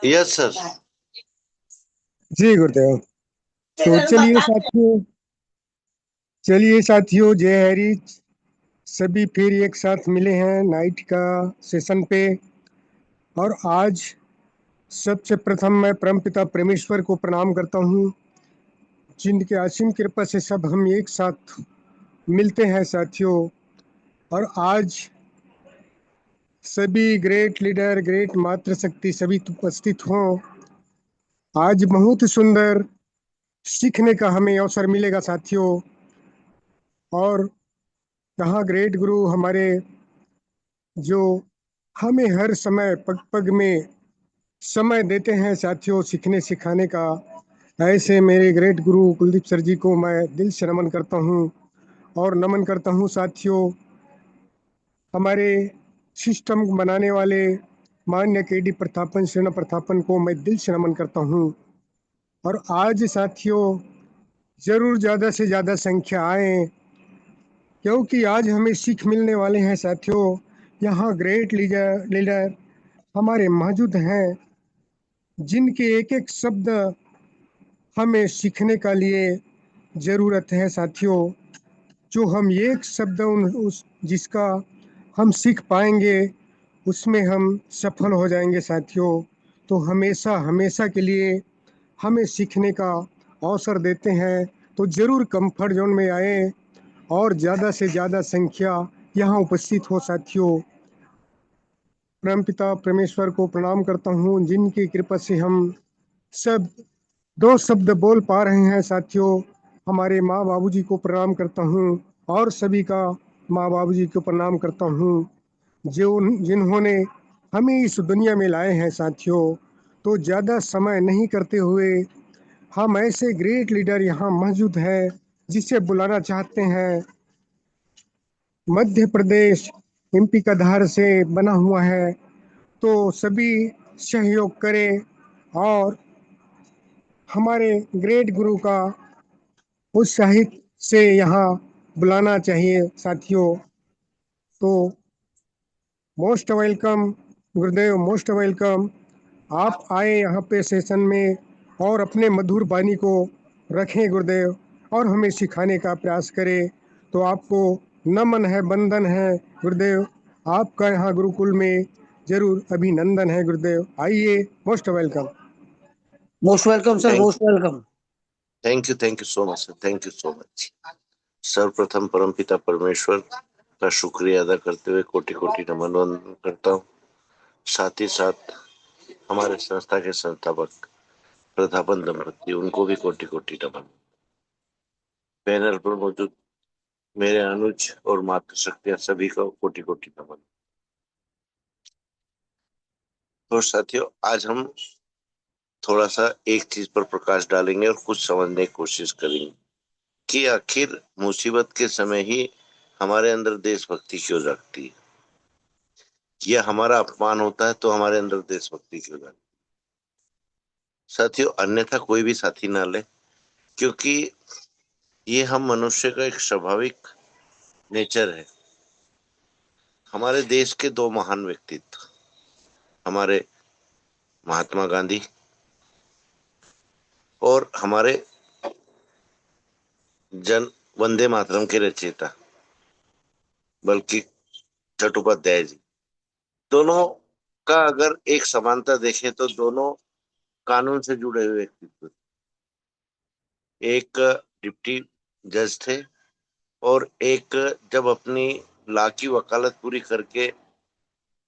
Yes sir. जी गुरुदेव। तो चलिए साथियों, जय हरी। सभी फिर एक साथ मिले हैं नाइट का सेशन पे। और आज सबसे प्रथम मैं परमपिता परमेश्वर को प्रणाम करता हूँ, जिनके असीम कृपा से सब हम एक साथ मिलते हैं साथियों। और आज सभी ग्रेट लीडर, ग्रेट मातृशक्ति सभी उपस्थित हों। आज बहुत सुंदर सीखने का हमें अवसर मिलेगा साथियों। और यहाँ ग्रेट गुरु हमारे, जो हमें हर समय पग पग में समय देते हैं साथियों सीखने सिखाने का। ऐसे मेरे ग्रेट गुरु कुलदीप सर जी को मैं दिल से नमन करता हूँ। और नमन करता हूँ साथियों हमारे सिस्टम बनाने वाले मान्य के डी प्रतापन शरण प्रतापन को मैं दिल से नमन करता हूँ। और आज साथियों जरूर ज़्यादा से ज़्यादा संख्या आए, क्योंकि आज हमें सीख मिलने वाले हैं साथियों। यहाँ ग्रेट लीडर लीडर हमारे मौजूद हैं, जिनके एक एक शब्द हमें सीखने का लिए ज़रूरत है साथियों। जो हम एक शब्द उस जिसका हम सीख पाएंगे, उसमें हम सफल हो जाएंगे साथियों। तो हमेशा हमेशा के लिए हमें सीखने का अवसर देते हैं। तो ज़रूर कंफर्ट जोन में आए और ज़्यादा से ज़्यादा संख्या यहाँ उपस्थित हो साथियों। परमपिता परमेश्वर को प्रणाम करता हूँ, जिनकी कृपा से हम सब दो शब्द बोल पा रहे हैं साथियों। हमारे माँ बाबूजी को प्रणाम करता हूँ और सभी का माँ बाबूजी को प्रणाम करता हूँ, जो जिन्होंने हमें इस दुनिया में लाए हैं साथियों। तो ज़्यादा समय नहीं करते हुए हम ऐसे ग्रेट लीडर यहाँ मौजूद है, जिसे बुलाना चाहते हैं। मध्य प्रदेश एमपी का धार से बना हुआ है। तो सभी सहयोग करें और हमारे ग्रेट गुरु का उत्साहित से यहाँ बुलाना चाहिए साथियों। तो मोस्ट वेलकम गुरुदेव, मोस्ट वेलकम। आप आए यहाँ पे सेशन में और अपने मधुर वाणी को रखें गुरुदेव, और हमें सिखाने का प्रयास करें। तो आपको नमन है, वंदन है गुरुदेव। आपका यहाँ गुरुकुल में जरूर अभिनंदन है गुरुदेव। आइए, most welcome. Most welcome sir, thank most welcome. Thank you so much sir, thank you so much. सर्वप्रथम परमपिता परमेश्वर का शुक्रिया अदा करते हुए कोटि कोटि नमन वंदन करता हूँ। साथ ही साथ हमारे संस्था के संस्थापक प्रतापन दंपति, उनको भी कोटि कोटि नमन। पैनल पर मौजूद मेरे अनुज और मातृशक्तियां सभी को कोटि कोटि नमन। तो साथियों, आज हम थोड़ा सा एक चीज पर प्रकाश डालेंगे और कुछ समझने की कोशिश करेंगे कि आखिर मुसीबत के समय ही हमारे अंदर देशभक्ति क्यों जागती है। यह हमारा अपमान होता है तो हमारे अंदर देशभक्ति क्यों जागती है। साथियों, अन्यथा कोई भी साथी ना ले, क्योंकि ये हम मनुष्य का एक स्वाभाविक नेचर है। हमारे देश के दो महान व्यक्तित्व, हमारे महात्मा गांधी और हमारे जन वंदे मातरम के रचयिता बल्कि चट्टोपाध्याय जी, दोनों का अगर एक समानता देखें तो दोनों कानून से जुड़े हुए व्यक्तित्व। एक डिप्टी जज थे और एक जब अपनी लॉ की वकालत पूरी करके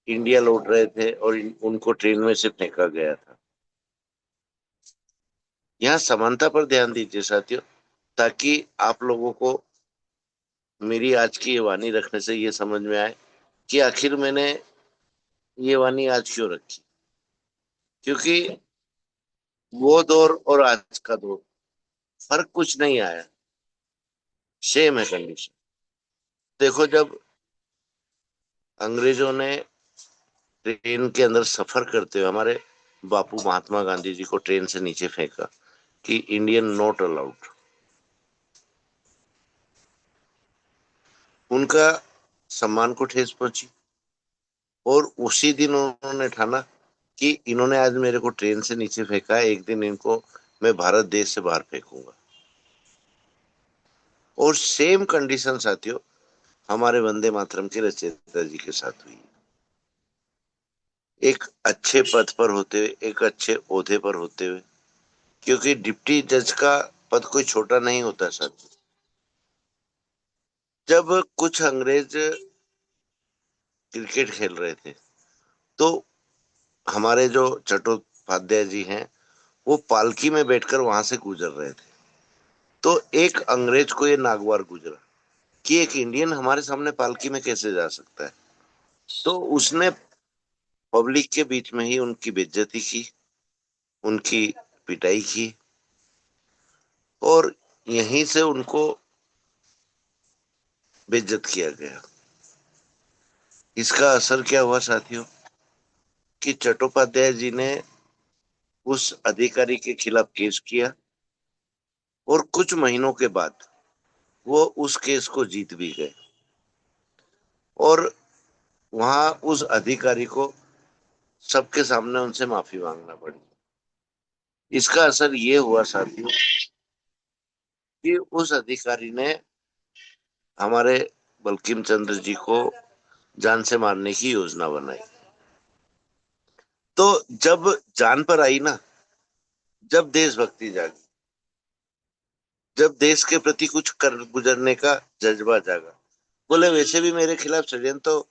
इंडिया लौट रहे थे और उनको ट्रेन में से फेंका गया था। यहाँ समानता पर ध्यान दीजिए साथियों, ताकि आप लोगों को मेरी आज की ये वाणी रखने से ये समझ में आए कि आखिर मैंने ये वाणी आज क्यों रखी। क्योंकि वो दौर और आज का दौर फर्क कुछ नहीं आया, सेम है कंडीशन। देखो, जब अंग्रेजों ने ट्रेन के अंदर सफर करते हुए हमारे बापू महात्मा गांधी जी को ट्रेन से नीचे फेंका कि इंडियन नॉट अलाउड, उनका सम्मान को ठेस पहुंची। और उसी दिन उन्होंने ठाना कि इन्होंने आज मेरे को ट्रेन से नीचे फेंका है, एक दिन इनको मैं भारत देश से बाहर फेंकूंगा। और सेम कंडीशन साथियों हमारे वंदे मातरम के रचयिता जी के साथ हुई। एक अच्छे पद पर होते हुए, एक अच्छे ओहदे पर होते हुए, क्योंकि डिप्टी जज का पद कोई छोटा नहीं होता सर। जब कुछ अंग्रेज क्रिकेट खेल रहे थे तो हमारे जो चट्टोपाध्याय जी हैं वो पालकी में बैठकर वहां से गुजर रहे थे। तो एक अंग्रेज को ये नागवार गुजरा कि एक इंडियन हमारे सामने पालकी में कैसे जा सकता है। तो उसने पब्लिक के बीच में ही उनकी बेइज्जती की, उनकी पिटाई की, और यहीं से उनको बेइज्जत किया गया। इसका असर क्या हुआ साथियों कि चट्टोपाध्याय जी ने उस अधिकारी के खिलाफ केस किया और कुछ महीनों के बाद वो उस केस को जीत भी गए और वहां उस अधिकारी को सबके सामने उनसे माफी मांगना पड़ी। इसका असर ये हुआ साथियों कि उस अधिकारी ने हमारे बंकिम चंद्र जी को जान से मारने की योजना बनाई। तो जब जान पर आई ना, जब देशभक्ति जागी, जब देश के प्रति कुछ कर गुजरने का जज्बा जागा, बोले वैसे भी मेरे खिलाफ षड्यंत्र तो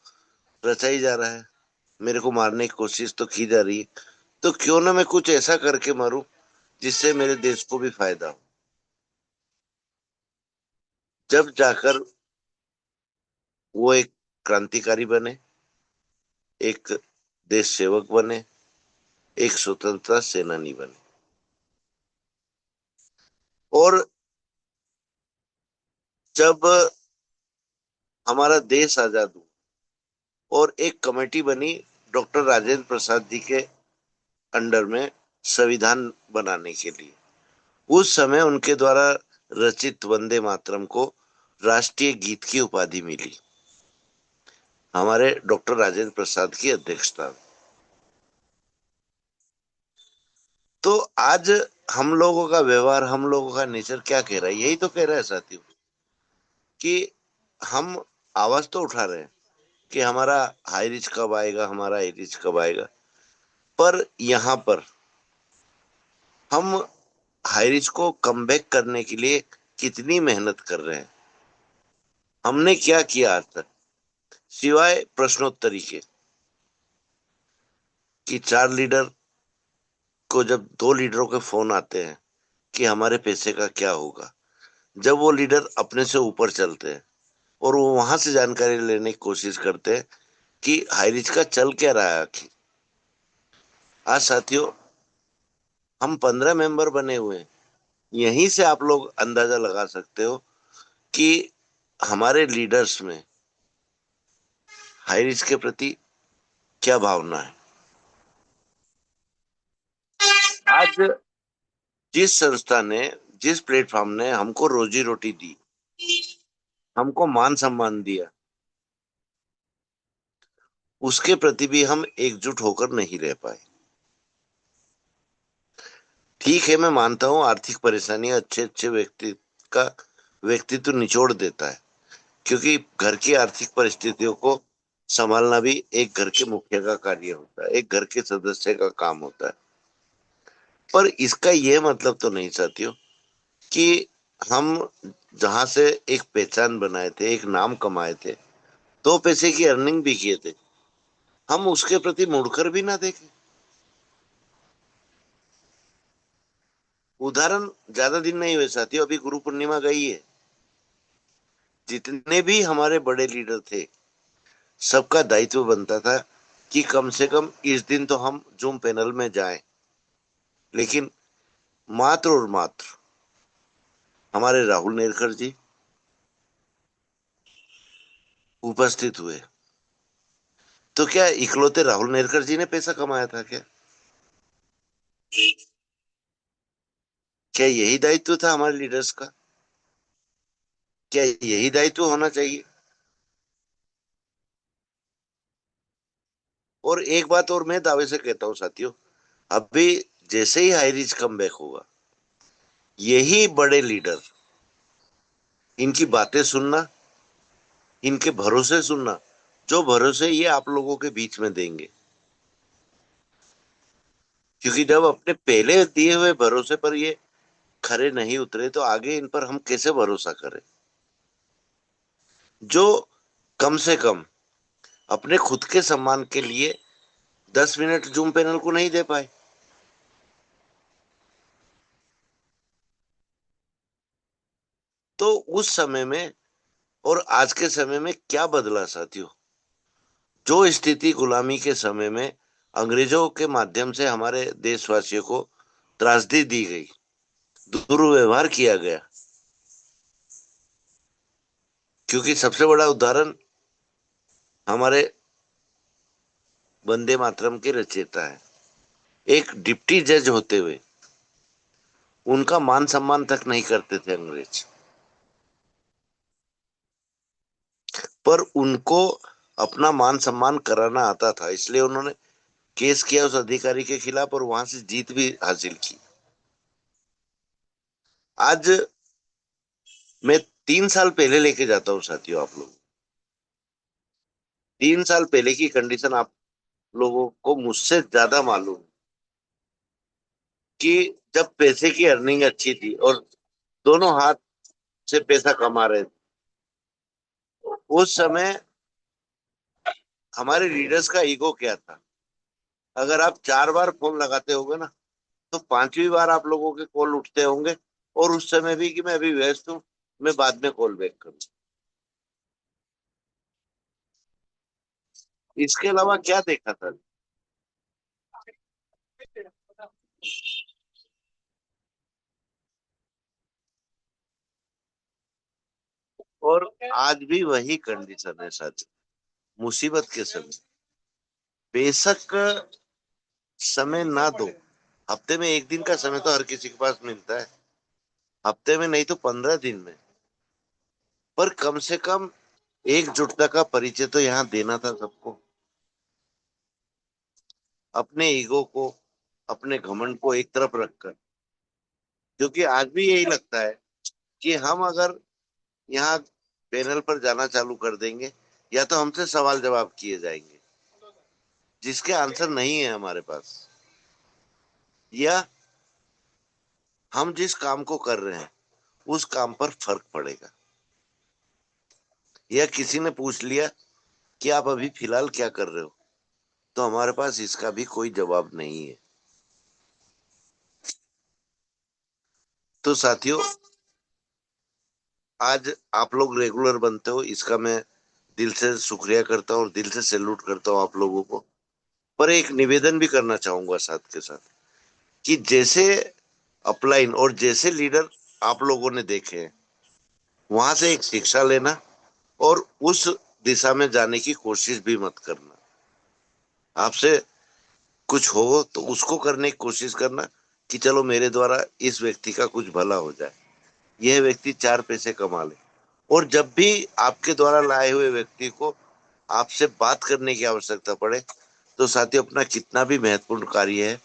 रचा ही जा रहा है, मेरे को मारने की कोशिश तो की जा रही है, तो क्यों ना मैं कुछ ऐसा करके मरूं जिससे मेरे देश को भी फायदा हो। जब जाकर वो एक क्रांतिकारी बने, एक देश सेवक बने, एक स्वतंत्रता सेनानी बने। और जब हमारा देश आजाद हुआ और एक कमेटी बनी डॉक्टर राजेंद्र प्रसाद जी के अंडर में संविधान बनाने के लिए, उस समय उनके द्वारा रचित वंदे मातरम को राष्ट्रीय गीत की उपाधि मिली हमारे डॉक्टर राजेंद्र प्रसाद की अध्यक्षता में। तो आज हम लोगों का व्यवहार, हम लोगों का नेचर क्या कह रहा है, यही तो कह रहा है साथियों कि हम आवाज तो उठा रहे हैं कि हमारा हाई रिच कब आएगा, हमारा हाई रिच कब आएगा, पर यहाँ पर हम हाई रिच को कम बैक करने के लिए कितनी मेहनत कर रहे हैं। हमने क्या किया आज तक सिवाय प्रश्नोत्तरी के कि चार लीडर को जब दो लीडरों के फोन आते हैं कि हमारे पैसे का क्या होगा, जब वो लीडर अपने से ऊपर चलते हैं और वो वहां से जानकारी लेने की कोशिश करते हैं कि हाई रिच का चल क्या रहा है आखिर। आज साथियों हम 15 मेंबर बने हुए हैं, यहीं से आप लोग अंदाजा लगा सकते हो कि हमारे लीडर्स में हाई रिच के प्रति क्या भावना है। आज जिस संस्था ने, जिस प्लेटफॉर्म ने हमको रोजी रोटी दी, हमको मान सम्मान दिया, उसके प्रति भी हम एकजुट होकर नहीं रह पाए। ठीक है, मैं मानता हूं आर्थिक परेशानियां अच्छे अच्छे व्यक्ति का व्यक्तित्व निचोड़ देता है, क्योंकि घर की आर्थिक परिस्थितियों को संभालना भी एक घर के मुखिया का कार्य होता है, एक घर के सदस्य का काम होता है। पर इसका यह मतलब तो नहीं साथियों कि हम जहां से एक पहचान बनाए थे, एक नाम कमाए थे, दो पैसे की अर्निंग भी किए थे, हम उसके प्रति मुड़कर भी ना देखें। उदाहरण ज्यादा दिन नहीं हुए साथियों, अभी गुरु पूर्णिमा गई है। जितने भी हमारे बड़े लीडर थे सबका दायित्व बनता था कि कम से कम इस दिन तो हम जूम पैनल में जाएं, लेकिन मात्र और मात्र हमारे राहुल नेरकर जी उपस्थित हुए। तो क्या इकलौते राहुल नेरकर जी ने पैसा कमाया था क्या? क्या यही दायित्व था हमारे लीडर्स का? क्या यही दायित्व होना चाहिए? और एक बात और मैं दावे से कहता हूं साथियों, अभी जैसे ही हाई रिच कम बैक होगा, यही बड़े लीडर, इनकी बातें सुनना, इनके भरोसे सुनना, जो भरोसे ये आप लोगों के बीच में देंगे। क्योंकि जब अपने पहले दिए हुए भरोसे पर ये खरे नहीं उतरे, तो आगे इन पर हम कैसे भरोसा करें? जो कम से कम अपने खुद के सम्मान के लिए 10 मिनट जूम पैनल को नहीं दे पाए। तो उस समय में और आज के समय में क्या बदला साथियों? जो स्थिति गुलामी के समय में अंग्रेजों के माध्यम से हमारे देशवासियों को त्रासदी दी गई, दुर्व्यवहार किया गया। क्योंकि सबसे बड़ा उदाहरण हमारे वंदे मातरम के रचयिता है, एक डिप्टी जज होते हुए उनका मान सम्मान तक नहीं करते थे अंग्रेज, पर उनको अपना मान सम्मान कराना आता था, इसलिए उन्होंने केस किया उस अधिकारी के खिलाफ और वहां से जीत भी हासिल की। आज मैं 3 साल पहले लेके जाता हूँ साथियों आप लोग, 3 साल पहले की कंडीशन आप लोगों को मुझसे ज्यादा मालूम है कि जब पैसे की अर्निंग अच्छी थी और दोनों हाथ से पैसा कमा रहे थे, उस समय हमारे लीडर्स का ईगो क्या था? अगर आप 4 बार फोन लगाते होगे ना, तो 5वीं बार आप लोगों के कॉल उठते होंगे, और उस समय भी कि मैं अभी व्यस्त हूँ, मैं बाद में कॉल बैक करूँ। इसके अलावा क्या देखा था? और आज भी वही कंडीशन है साथ, मुसीबत के समय बेशक समय ना दो, हफ्ते में एक दिन का समय तो हर किसी के पास मिलता है, हफ्ते में नहीं तो 15 दिन में, पर कम से कम एकजुटता का परिचय तो यहाँ देना था सबको। अपने ईगो को, अपने घमंड को एक तरफ रखकर, क्योंकि आज भी यही लगता है कि हम अगर यहाँ पैनल पर जाना चालू कर देंगे, या तो हमसे सवाल जवाब किए जाएंगे जिसके आंसर नहीं है हमारे पास, या हम जिस काम को कर रहे हैं उस काम पर फर्क पड़ेगा, या किसी ने पूछ लिया कि आप अभी फिलहाल क्या कर रहे हो, तो हमारे पास इसका भी कोई जवाब नहीं है। तो साथियों, आज आप लोग रेगुलर बनते हो, इसका मैं दिल से शुक्रिया करता हूँ और दिल से सैल्यूट करता हूँ आप लोगों को। पर एक निवेदन भी करना चाहूंगा साथ के साथ, कि जैसे अपलाइन और जैसे लीडर आप लोगों ने देखे हैं, वहां से एक शिक्षा लेना और उस दिशा में जाने की कोशिश भी मत करना। आपसे कुछ हो तो उसको करने की कोशिश करना कि चलो मेरे द्वारा इस व्यक्ति का कुछ भला हो जाए, यह व्यक्ति 4 पैसे कमा ले। और जब भी आपके द्वारा लाए हुए व्यक्ति को आपसे बात करने की आवश्यकता पड़े, तो साथियों अपना कितना भी महत्वपूर्ण कार्य है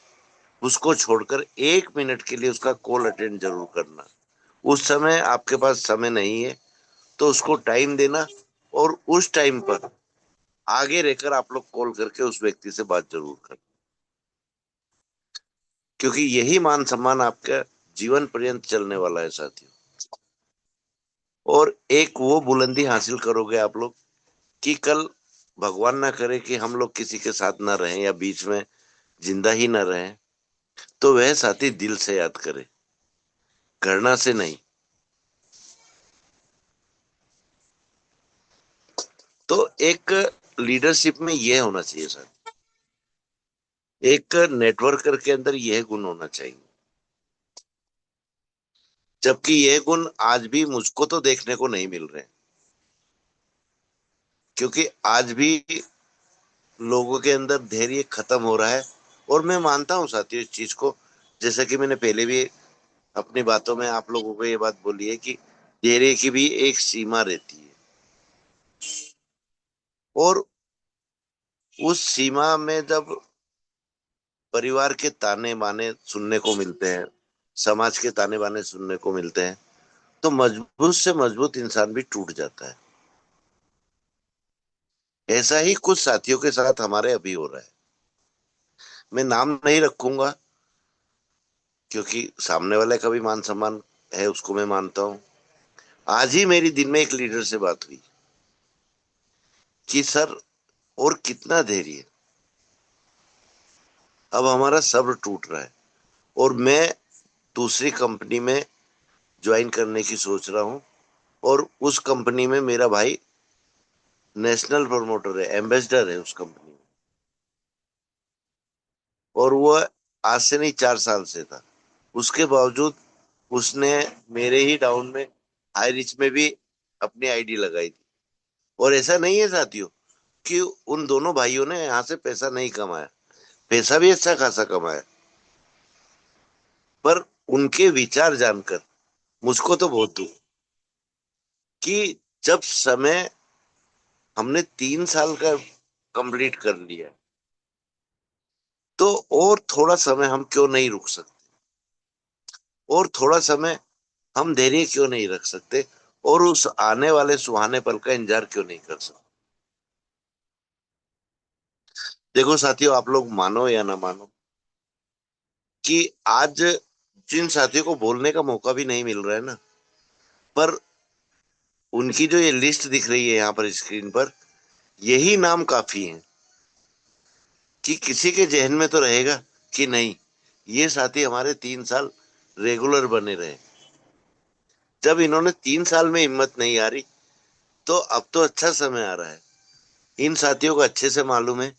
उसको छोड़कर 1 मिनट के लिए उसका कॉल अटेंड जरूर करना। उस समय आपके पास समय नहीं है तो उसको टाइम देना, और उस टाइम पर आगे रहकर आप लोग कॉल करके उस व्यक्ति से बात जरूर करना, क्योंकि यही मान सम्मान आपका जीवन पर्यंत चलने वाला है साथियों। और एक वो बुलंदी हासिल करोगे आप लोग कि कल भगवान ना करे कि हम लोग किसी के साथ ना रहें या बीच में जिंदा ही ना रहें, तो वह साथी दिल से याद करे, घृणा से नहीं। तो एक लीडरशिप में यह होना चाहिए सर, एक नेटवर्कर के अंदर यह गुण होना चाहिए, जबकि यह गुण आज भी मुझको तो देखने को नहीं मिल रहे, क्योंकि आज भी लोगों के अंदर धैर्य खत्म हो रहा है। और मैं मानता हूँ साथियों इस चीज को, जैसा कि मैंने पहले भी अपनी बातों में आप लोगों को ये बात बोली है कि धैर्य की भी एक सीमा रहती है, और उस सीमा में जब परिवार के ताने बाने सुनने को मिलते हैं, समाज के ताने बाने सुनने को मिलते हैं, तो मजबूत से मजबूत इंसान भी टूट जाता है। ऐसा ही कुछ साथियों के साथ हमारे अभी हो रहा है। मैं नाम नहीं रखूंगा, क्योंकि सामने वाले का भी मान सम्मान है, उसको मैं मानता हूँ। आज ही मेरी दिन में एक लीडर से बात हुई कि सर, और कितना धैर्य, अब हमारा सब्र टूट रहा है और मैं दूसरी कंपनी में ज्वाइन करने की सोच रहा हूँ, और उस कंपनी में मेरा भाई नेशनल प्रमोटर है, एम्बेसडर है उस कंपनी में, और वो आज से नहीं 4 साल से था। उसके बावजूद उसने मेरे ही डाउन में, हाई रिच में भी अपनी आईडी लगाई थी। और ऐसा नहीं है साथियों कि उन दोनों भाइयों ने यहाँ से पैसा नहीं कमाया, पैसा भी अच्छा खासा कमाया, पर उनके विचार जानकर मुझको तो बहुत दुख कि जब समय हमने 3 साल का कंप्लीट कर लिया, तो और थोड़ा समय हम क्यों नहीं रुक सकते, और थोड़ा समय हम धैर्य क्यों नहीं रख सकते, और उस आने वाले सुहाने पल का इंतजार क्यों नहीं कर सकते। देखो साथियों, आप लोग मानो या ना मानो कि आज जिन साथियों को बोलने का मौका भी नहीं मिल रहा है ना, पर उनकी जो ये लिस्ट दिख रही है यहाँ पर स्क्रीन पर, यही नाम काफी है कि किसी के जहन में तो रहेगा कि नहीं, ये साथी हमारे 3 साल रेगुलर बने रहे। जब इन्होंने 3 साल में हिम्मत नहीं हारी, तो अब तो अच्छा समय आ रहा है। इन साथियों को अच्छे से मालूम है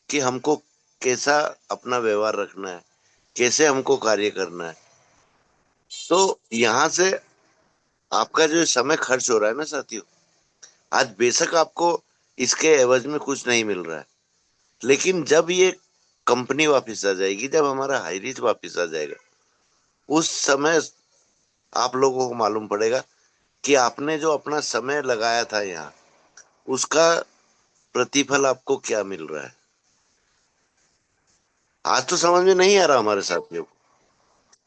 कि हमको कैसा अपना व्यवहार रखना है, कैसे हमको कार्य करना है। तो यहाँ से आपका जो समय खर्च हो रहा है ना साथियों, आज बेशक आपको इसके एवज में कुछ नहीं मिल रहा है, लेकिन जब ये कंपनी वापस आ जाएगी, जब हमारा हाई रीच वापस आ जाएगा, उस समय आप लोगों को मालूम पड़ेगा कि आपने जो अपना समय लगाया था यहाँ, उसका प्रतिफल आपको क्या मिल रहा है। आज तो समझ में नहीं आ रहा हमारे साथियों को।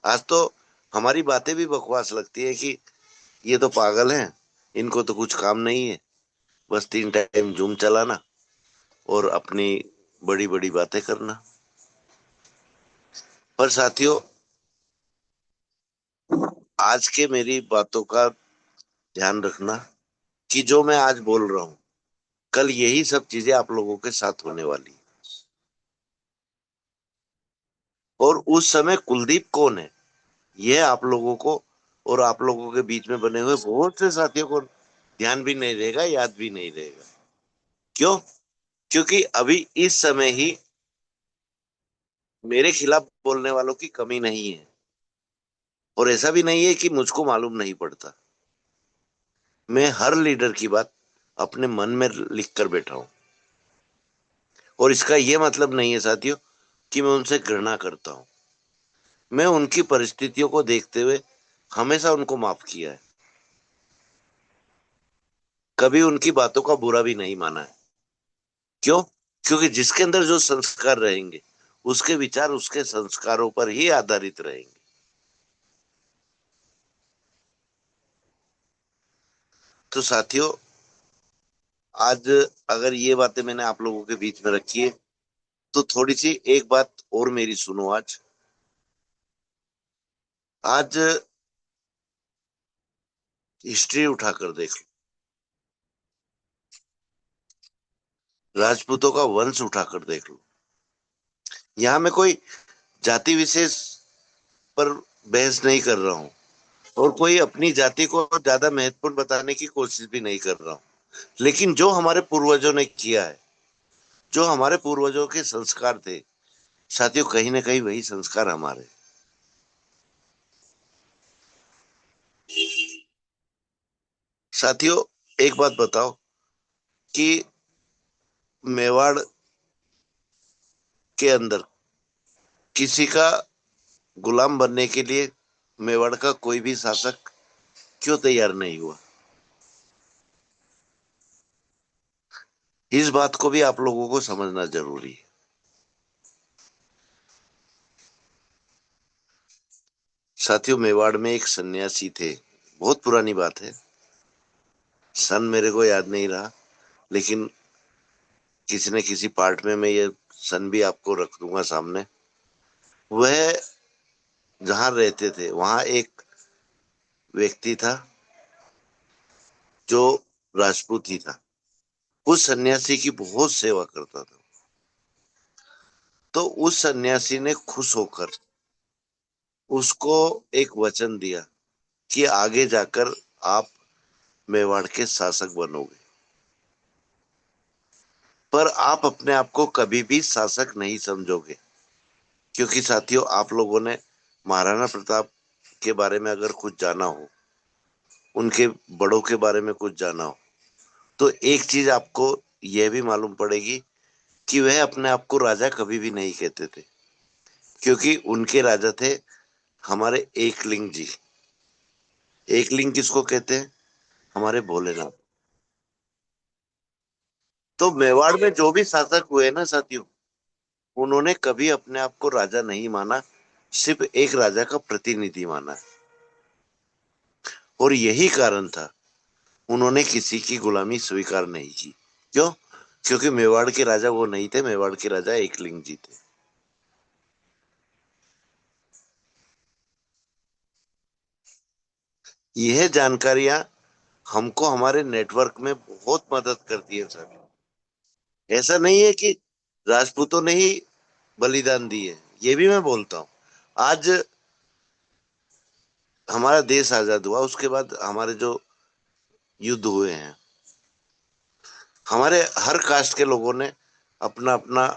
आज तो हमारी बातें भी बकवास लगती है कि ये तो पागल हैं, इनको तो कुछ काम नहीं है, बस 3 टाइम जूम चलाना और अपनी बड़ी बड़ी बातें करना। पर साथियों, आज के मेरी बातों का ध्यान रखना कि जो मैं आज बोल रहा हूँ, कल यही सब चीजें आप लोगों के साथ होने वाली है। और उस समय कुलदीप कौन है, यह आप लोगों को और आप लोगों के बीच में बने हुए बहुत से साथियों को ध्यान भी नहीं रहेगा, याद भी नहीं रहेगा। क्यों? क्योंकि अभी इस समय ही मेरे खिलाफ बोलने वालों की कमी नहीं है, और ऐसा भी नहीं है कि मुझको मालूम नहीं पड़ता। मैं हर लीडर की बात अपने मन में लिख कर बैठा हूं, और इसका यह मतलब नहीं है साथियों कि मैं उनसे घृणा करता हूं। मैं उनकी परिस्थितियों को देखते हुए हमेशा उनको माफ किया है, कभी उनकी बातों का बुरा भी नहीं माना है। क्यों? क्योंकि जिसके अंदर जो संस्कार रहेंगे, उसके विचार उसके संस्कारों पर ही आधारित रहेंगे। तो साथियों, आज अगर ये बातें मैंने आप लोगों के बीच में रखी है, तो थोड़ी सी एक बात और मेरी सुनो। आज आज हिस्ट्री उठाकर देख लो, राजपूतों का वंश उठाकर देख लो। यहाँ मैं कोई जाति विशेष पर बहस नहीं कर रहा हूँ, और कोई अपनी जाति को ज्यादा महत्वपूर्ण बताने की कोशिश भी नहीं कर रहा हूँ। लेकिन जो हमारे पूर्वजों ने किया है, जो हमारे पूर्वजों के संस्कार थे साथियों, कहीं ना कहीं वही संस्कार हमारे। साथियों, एक बात बताओ कि मेवाड़ के अंदर किसी का गुलाम बनने के लिए मेवाड़ का कोई भी शासक क्यों तैयार नहीं हुआ? इस बात को भी आप लोगों को समझना जरूरी है। साथियों, मेवाड़ में एक सन्यासी थे। बहुत पुरानी बात है, सन मेरे को याद नहीं रहा, लेकिन किसी न किसी पार्ट में मैं ये सन भी आपको रख दूंगा सामने। वह जहां रहते थे वहां एक व्यक्ति था जो राजपूत ही था। उस सन्यासी की बहुत सेवा करता था। तो उस सन्यासी ने खुश होकर उसको एक वचन दिया कि आगे जाकर आप मेवाड़ के शासक बनोगे, पर आप अपने आप को कभी भी शासक नहीं समझोगे। क्योंकि साथियों, आप लोगों ने महाराणा प्रताप के बारे में अगर कुछ जाना हो, उनके बड़ों के बारे में कुछ जाना हो, तो एक चीज आपको यह भी मालूम पड़ेगी कि वह अपने आप को राजा कभी भी नहीं कहते थे। क्योंकि उनके राजा थे हमारे एकलिंग जी। एकलिंग किसको कहते हैं? हमारे भोलेनाथ। तो मेवाड़ में जो भी शासक हुए ना साथियों, उन्होंने कभी अपने आप को राजा नहीं माना, सिर्फ एक राजा का प्रतिनिधि माना। और यही कारण था उन्होंने किसी की गुलामी स्वीकार नहीं की। क्यों? क्योंकि मेवाड़ के राजा वो नहीं थे, मेवाड़ के राजा एकलिंग जी थे। यह जानकारियां हमको हमारे नेटवर्क में बहुत मदद करती है सर। ऐसा नहीं है कि राजपूतों ने ही बलिदान दिए, ये भी मैं बोलता हूँ। आज हमारा देश आजाद हुआ, उसके बाद हमारे जो युद्ध हुए हैं, हमारे हर कास्ट के लोगों ने अपना अपना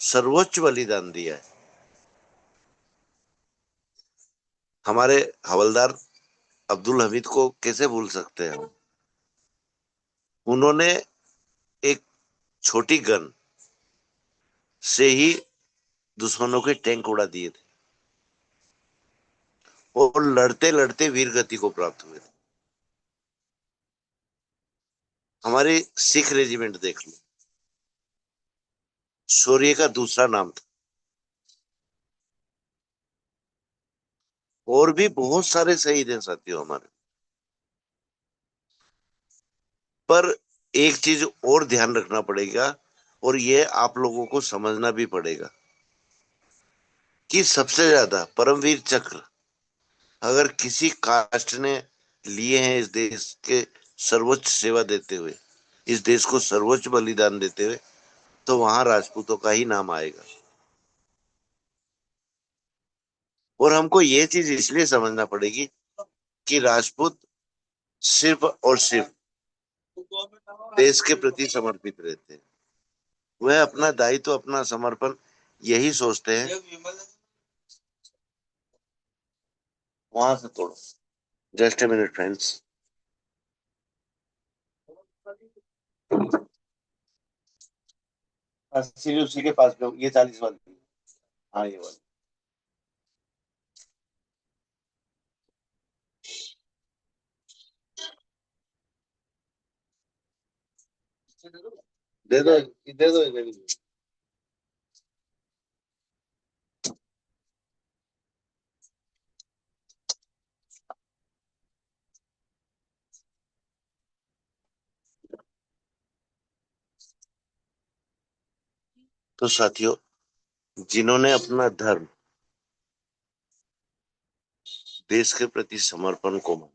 सर्वोच्च बलिदान दिया है। हमारे हवलदार अब्दुल हमीद को कैसे भूल सकते हैं हम? उन्होंने एक छोटी गन से ही दुश्मनों के टैंक उड़ा दिए थे और लड़ते लड़ते वीर गति को प्राप्त हुए थे। हमारे सिख रेजिमेंट देख लो, शौर्य का दूसरा नाम था। और भी बहुत सारे शहीद हैं साथियों हमारे। पर एक चीज और ध्यान रखना पड़ेगा, और ये आप लोगों को समझना भी पड़ेगा कि सबसे ज्यादा परमवीर चक्र अगर किसी कास्ट ने लिए हैं इस देश के सर्वोच्च सेवा देते हुए, इस देश को सर्वोच्च बलिदान देते हुए, तो वहां राजपूतों का ही नाम आएगा। और हमको ये चीज इसलिए समझना पड़ेगी कि राजपूत सिर्फ और सिर्फ देश के प्रति समर्पित रहते हैं। वह अपना दायित्व, अपना समर्पण यही सोचते हैं। वहां से तोड़ो, जस्ट ए मिनट फ्रेंड्स। अस्सी उसी के पास में ये 40 वाली। हाँ, ये वाली दे दो, दे दो, दे दो। तो साथियों, जिन्होंने अपना धर्म, देश के प्रति समर्पण को माना,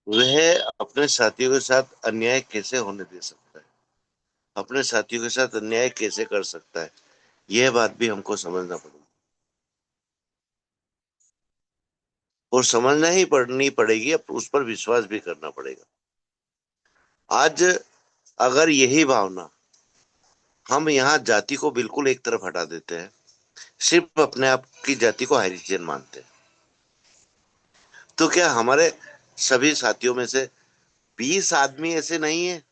वह अपने साथियों के साथ अन्याय कैसे होने दे सकता है, अपने साथियों के साथ अन्याय कैसे कर सकता है, यह बात भी हमको समझना पड़ेगी। और समझना ही पड़नी पड़ेगी, अब उस पर विश्वास भी करना पड़ेगा। आज अगर यही भावना हम यहाँ जाति को बिल्कुल एक तरफ हटा देते हैं, सिर्फ अपने आप की जाति को हाइरिजियन मानते हैं, तो क्या हमारे सभी साथियों में से 20 आदमी ऐसे नहीं है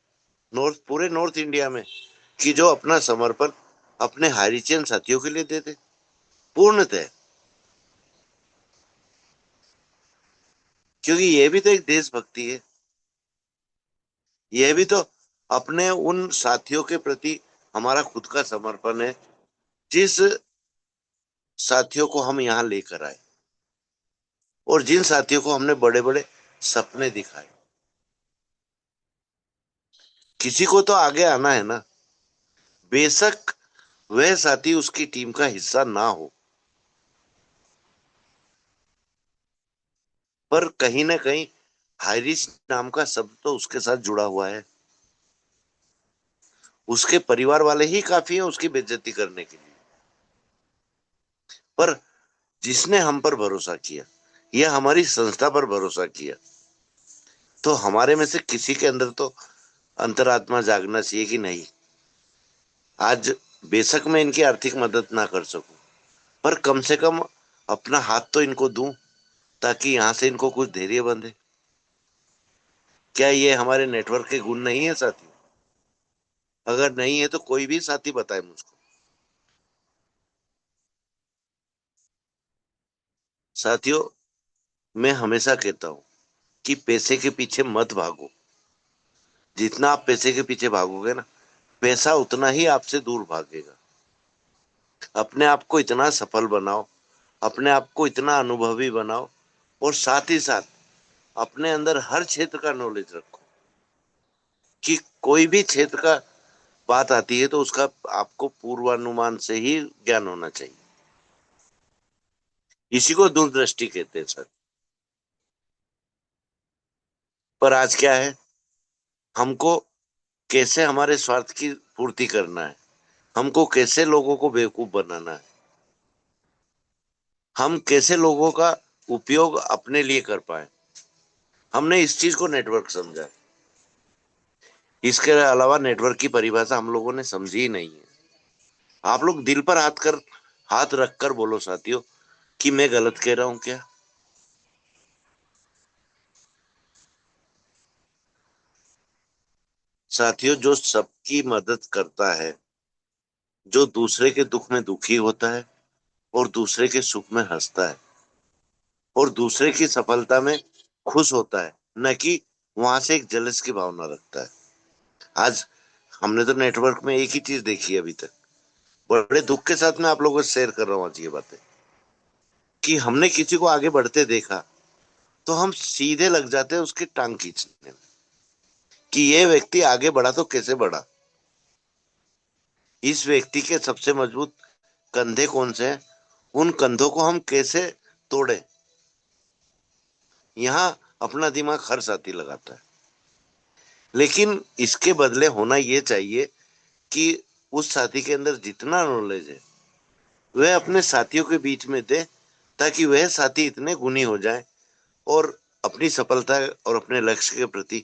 पूरे नॉर्थ इंडिया में कि जो अपना समर्पण अपने हाइरिजियन साथियों के लिए देते? पूर्णतः। क्योंकि ये भी तो एक देशभक्ति है। यह भी तो अपने उन साथियों के प्रति हमारा खुद का समर्पण है जिस साथियों को हम यहाँ लेकर आए और जिन साथियों को हमने बड़े बड़े सपने दिखाए। किसी को तो आगे आना है ना, बेशक वह साथी उसकी टीम का हिस्सा ना हो, पर कहीं ना कहीं हारिस नाम का शब्द तो उसके साथ जुड़ा हुआ है। उसके परिवार वाले ही काफी हैं उसकी बेइज्जती करने के लिए। पर जिसने हम पर भरोसा किया या हमारी संस्था पर भरोसा किया, तो हमारे में से किसी के अंदर तो अंतरात्मा जागना चाहिए कि नहीं, आज बेशक मैं इनकी आर्थिक मदद ना कर सकूं, पर कम से कम अपना हाथ तो इनको दूं ताकि यहां से इनको कुछ धैर्य बंधे। क्या ये हमारे नेटवर्क के गुण नहीं है साथी? अगर नहीं है तो कोई भी साथी बताए मुझको। साथियों, मैं हमेशा कहता हूं कि पैसे के पीछे मत भागो। जितना आप पैसे के पीछे भागोगे ना, पैसा उतना ही आपसे दूर भागेगा। अपने आप को इतना सफल बनाओ, अपने आप को इतना अनुभवी बनाओ, और साथ ही साथ अपने अंदर हर क्षेत्र का नॉलेज रखो कि कोई भी क्षेत्र का बात आती है तो उसका आपको पूर्वानुमान से ही ज्ञान होना चाहिए। इसी को दूरदृष्टि कहते हैं सर। पर आज क्या है, हमको कैसे हमारे स्वार्थ की पूर्ति करना है, हमको कैसे लोगों को बेवकूफ बनाना है, हम कैसे लोगों का उपयोग अपने लिए कर पाए, हमने इस चीज को नेटवर्क समझा है। इसके अलावा नेटवर्क की परिभाषा हम लोगों ने समझी ही नहीं है। आप लोग दिल पर हाथ रख कर बोलो साथियों कि मैं गलत कह रहा हूं क्या? साथियों, जो सबकी मदद करता है, जो दूसरे के दुख में दुखी होता है और दूसरे के सुख में हंसता है और दूसरे की सफलता में खुश होता है, न कि वहां से एक जलस की भावना रखता है। आज हमने तो नेटवर्क में एक ही चीज देखी है अभी तक, बड़े दुख के साथ मैं आप लोगों से शेयर कर रहा हूँ आज ये बातें, कि हमने किसी को आगे बढ़ते देखा तो हम सीधे लग जाते हैं उसकी टांग खींचने में कि ये व्यक्ति आगे बढ़ा तो कैसे बढ़ा, इस व्यक्ति के सबसे मजबूत कंधे कौन से हैं, उन कंधों को हम कैसे तोड़े। यहाँ अपना दिमाग हर साथी लगाता है, लेकिन इसके बदले होना ये चाहिए कि उस साथी के अंदर जितना नॉलेज है वह अपने साथियों के बीच में दे, ताकि वह साथी इतने गुणी हो जाए और अपनी सफलता और अपने लक्ष्य के प्रति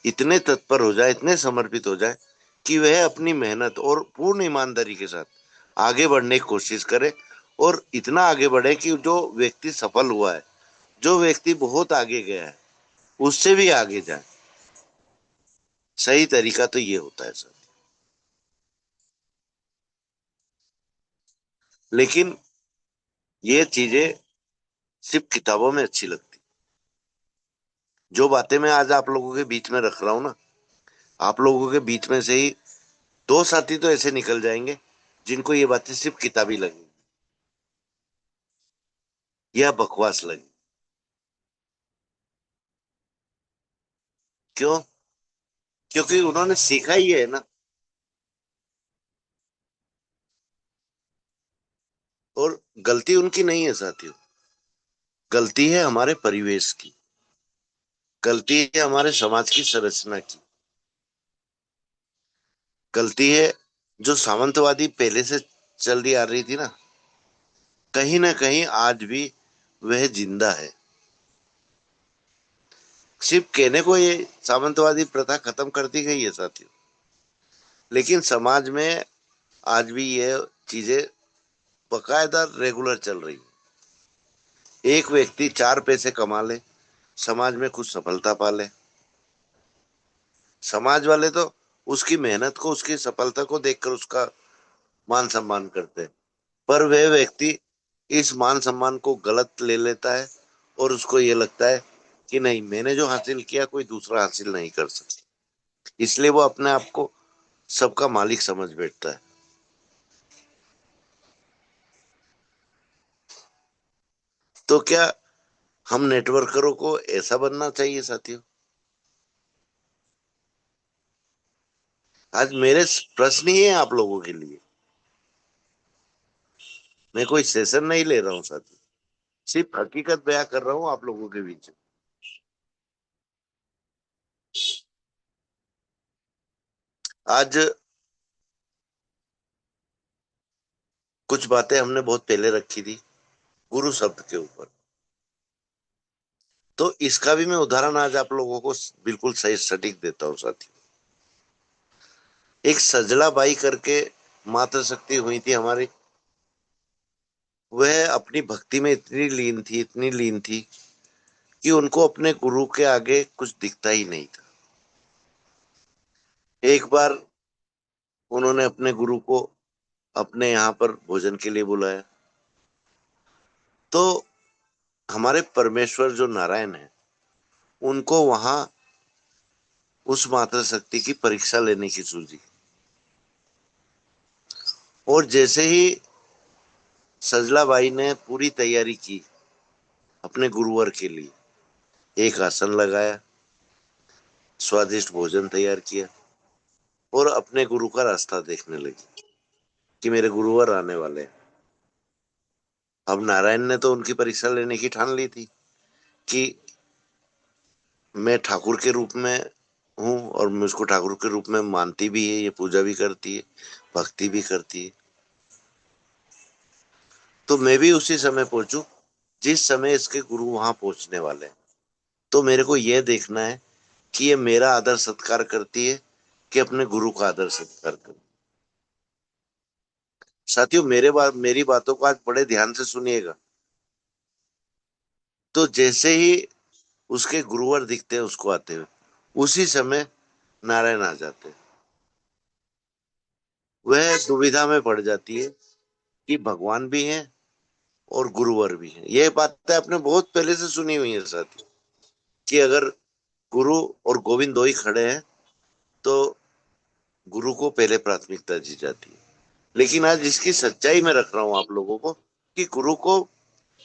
इतने तत्पर हो जाए, इतने समर्पित हो जाए कि वह अपनी मेहनत और पूर्ण ईमानदारी के साथ आगे बढ़ने की कोशिश करे, और इतना आगे बढ़े कि जो व्यक्ति सफल हुआ है, जो व्यक्ति बहुत आगे गया है, उससे भी आगे जाए। सही तरीका तो ये होता है सर। लेकिन ये चीजें सिर्फ किताबों में अच्छी लगती, जो बातें मैं आज आप लोगों के बीच में रख रहा हूं ना, आप लोगों के बीच में से ही दो साथी तो ऐसे निकल जाएंगे जिनको ये बातें सिर्फ किताबी लगी या बकवास लगी। क्यों? क्योंकि उन्होंने सीखा ही है ना। और गलती उनकी नहीं है साथियों, गलती है हमारे परिवेश की, गलती है हमारे समाज की संरचना की, गलती है जो सामंतवादी पहले से चल आ रही थी ना कहीं आज भी वह जिंदा है। सिर्फ कहने को ये सामंतवादी प्रथा खत्म कर दी गई है साथियों, लेकिन समाज में आज भी ये चीजें बकायदा रेगुलर चल रही है। एक व्यक्ति चार पैसे कमा ले, समाज में कुछ सफलता पा ले, समाज वाले तो उसकी मेहनत को, उसकी सफलता को देखकर उसका मान सम्मान करते हैं, पर वह व्यक्ति इस मान सम्मान को गलत ले लेता है और उसको ये लगता है कि नहीं, मैंने जो हासिल किया कोई दूसरा हासिल नहीं कर सकता। इसलिए वो अपने आप को सबका मालिक समझ बैठता है। तो क्या हम नेटवर्करों को ऐसा बनना चाहिए साथियों? आज मेरे प्रश्न ही है आप लोगों के लिए। मैं कोई सेशन नहीं ले रहा हूँ साथियों, सिर्फ हकीकत बयां कर रहा हूँ आप लोगों के बीच। आज कुछ बातें हमने बहुत पहले रखी थी गुरु शब्द के ऊपर, तो इसका भी मैं उदाहरण आज आप लोगों को बिल्कुल सही सटीक देता हूँ साथियों। एक सजला बाई करके मातृ शक्ति हुई थी हमारी, वह अपनी भक्ति में इतनी लीन थी, इतनी लीन थी कि उनको अपने गुरु के आगे कुछ दिखता ही नहीं था। एक बार उन्होंने अपने गुरु को अपने यहाँ पर भोजन के लिए बुलाया, तो हमारे परमेश्वर जो नारायण है उनको वहां उस माता शक्ति की परीक्षा लेने की सूझी। और जैसे ही सजलाबाई ने पूरी तैयारी की अपने गुरुवर के लिए, एक आसन लगाया, स्वादिष्ट भोजन तैयार किया और अपने गुरु का रास्ता देखने लगी कि मेरे गुरुवर आने वाले हैं। अब नारायण ने तो उनकी परीक्षा लेने की ठान ली थी कि मैं ठाकुर के रूप में हूँ और मुझको ठाकुर के रूप में मानती भी है, ये पूजा भी करती है, भक्ति भी करती है, तो मैं भी उसी समय पहुंचू जिस समय इसके गुरु वहां पहुंचने वाले हैं। तो मेरे को यह देखना है कि ये मेरा आदर सत्कार करती है कि अपने गुरु का आदर सत्कार करती है। साथियों मेरी बातों को आज बड़े ध्यान से सुनिएगा। तो जैसे ही उसके गुरुवर दिखते हैं उसको आते हुए, उसी समय नारायण आ जाते हैं। वह दुविधा में पड़ जाती है कि भगवान भी हैं और गुरुवर भी हैं। ये बातें आपने बहुत पहले से सुनी हुई है साथी, कि अगर गुरु और गोविंद दो ही खड़े हैं तो गुरु को पहले प्राथमिकता दी जाती है। लेकिन आज इसकी सच्चाई में रख रहा हूं आप लोगों को कि गुरु को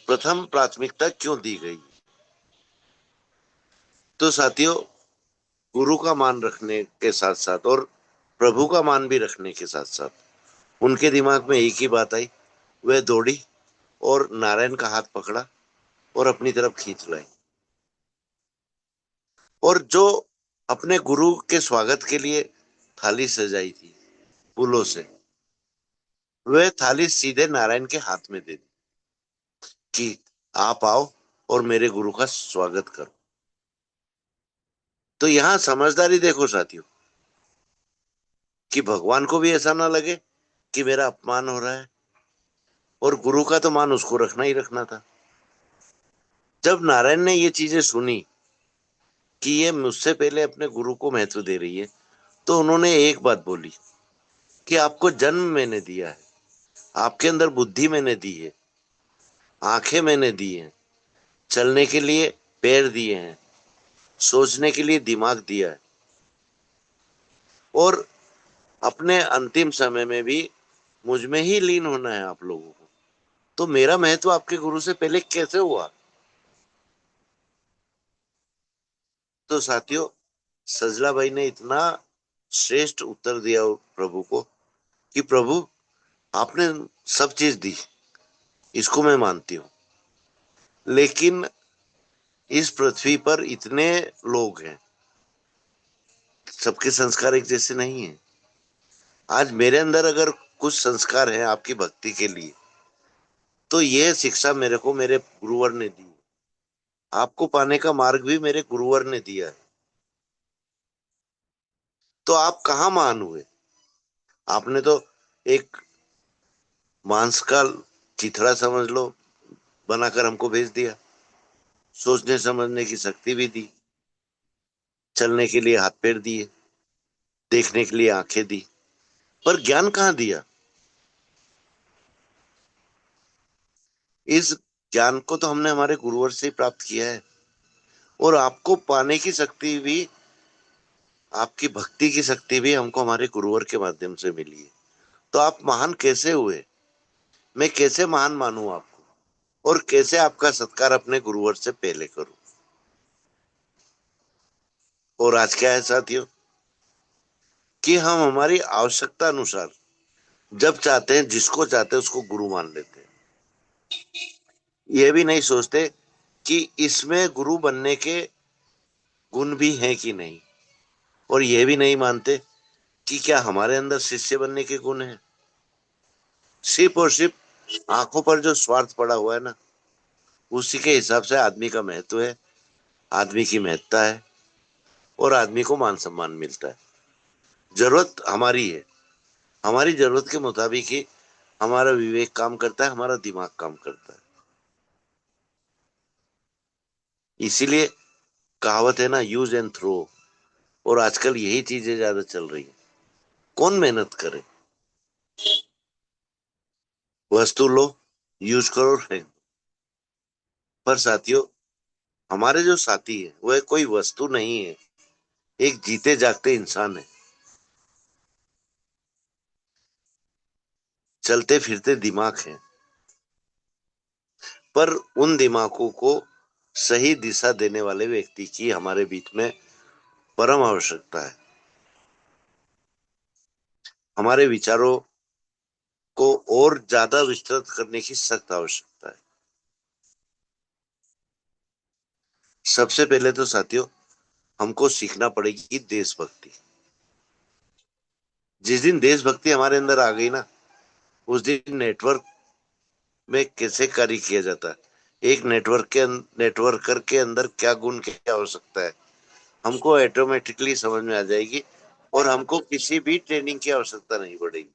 प्रथम प्राथमिकता क्यों दी गई। तो साथियों, गुरु का मान रखने के साथ साथ और प्रभु का मान भी रखने के साथ साथ उनके दिमाग में एक ही बात आई। वह दौड़ी और नारायण का हाथ पकड़ा और अपनी तरफ खींच लाई। और जो अपने गुरु के स्वागत के लिए थाली सजाई थी फूलों से, वह थाली सीधे नारायण के हाथ में दे दी कि आप आओ और मेरे गुरु का स्वागत करो। तो यहां समझदारी देखो साथियों, कि भगवान को भी ऐसा ना लगे कि मेरा अपमान हो रहा है, और गुरु का तो मान उसको रखना ही रखना था। जब नारायण ने ये चीजें सुनी कि ये मुझसे पहले अपने गुरु को महत्व दे रही है, तो उन्होंने एक बात बोली कि आपको जन्म मैंने दिया है, आपके अंदर बुद्धि मैंने दी है, आंखें मैंने दी हैं, चलने के लिए पैर दिए हैं, सोचने के लिए दिमाग दिया है, और अपने अंतिम समय में भी मुझ में ही लीन होना है आप लोगों को। तो मेरा महत्व आपके गुरु से पहले कैसे हुआ? तो साथियों, सजलाबाई ने इतना श्रेष्ठ उत्तर दिया प्रभु को कि प्रभु, आपने सब चीज दी, इसको मैं मानती हूँ, लेकिन इस पृथ्वी पर इतने लोग हैं, सबके संस्कार एक जैसे नहीं है। आज मेरे अंदर अगर कुछ संस्कार हैं आपकी भक्ति के लिए, तो यह शिक्षा मेरे को मेरे गुरुवर ने दी। आपको पाने का मार्ग भी मेरे गुरुवर ने दिया है। तो आप कहाँ महान हुए? आपने तो एक मांस का चिथड़ा समझ लो बनाकर हमको भेज दिया, सोचने समझने की शक्ति भी दी, चलने के लिए हाथ पैर दिए, देखने के लिए आंखें दी, पर ज्ञान कहाँ दिया? इस ज्ञान को तो हमने हमारे गुरुवर से ही प्राप्त किया है। और आपको पाने की शक्ति भी आपकी भक्ति की शक्ति भी हमको हमारे गुरुवर के माध्यम से मिली है। तो आप महान कैसे हुए, मैं कैसे महान मानूं आपको, और कैसे आपका सत्कार अपने गुरुवर से पहले करूं। और आज क्या है साथियों, कि हम हमारी आवश्यकता अनुसार जब चाहते हैं, जिसको चाहते हैं उसको गुरु मान लेते हैं। ये भी नहीं सोचते कि इसमें गुरु बनने के गुण भी हैं कि नहीं, और ये भी नहीं मानते कि क्या हमारे अंदर शिष्य बनने के गुण हैं। सिर्फ और सिर्फ आंखों पर जो स्वार्थ पड़ा हुआ है ना, उसी के हिसाब से आदमी का महत्व है, आदमी की महत्ता है, और आदमी को मान सम्मान मिलता है। जरूरत हमारी है, हमारी जरूरत के मुताबिक ही हमारा विवेक काम करता है, हमारा दिमाग काम करता है। इसीलिए कहावत है ना, यूज एंड थ्रो। और आजकल यही चीजें ज्यादा चल रही है। कौन मेहनत करे, वस्तु लो, यूज करो, फेंक। पर साथियों, हमारे जो साथी है वह कोई वस्तु नहीं है, एक जीते जागते इंसान है, चलते फिरते दिमाग है। पर उन दिमागों को सही दिशा देने वाले व्यक्ति की हमारे बीच में परम आवश्यकता है। हमारे विचारों को और ज्यादा विस्तृत करने की सख्त आवश्यकता है। सबसे पहले तो साथियों, हमको सीखना पड़ेगी देशभक्ति। जिस दिन देशभक्ति हमारे अंदर आ गई ना, उस दिन नेटवर्क में कैसे कार्य किया जाता है, एक नेटवर्कर के अंदर क्या गुण क्या हो सकता है, हमको ऑटोमेटिकली समझ में आ जाएगी, और हमको किसी भी ट्रेनिंग की आवश्यकता नहीं पड़ेगी।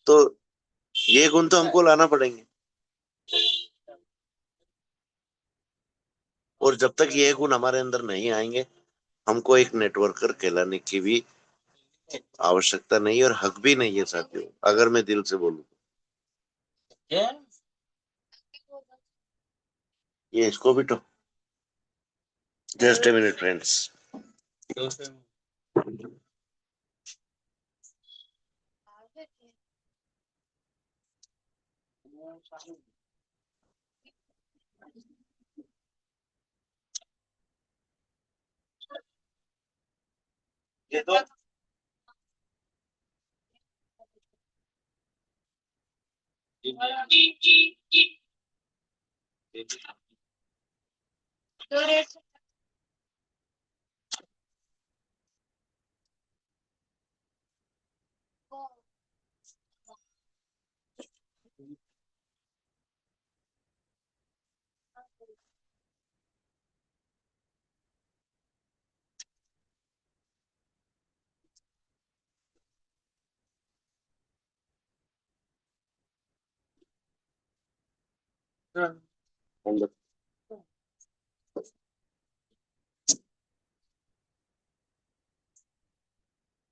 तो ये गुण तो हमको लाना पड़ेंगे, और जब तक ये गुण हमारे अंदर नहीं आएंगे, हमको एक नेटवर्कर कहलाने की भी आवश्यकता नहीं, और हक भी नहीं है साथियों, अगर मैं दिल से बोलूं। ये इसको भी तो, जस्ट ए मिनट फ्रेंड्स। ये तो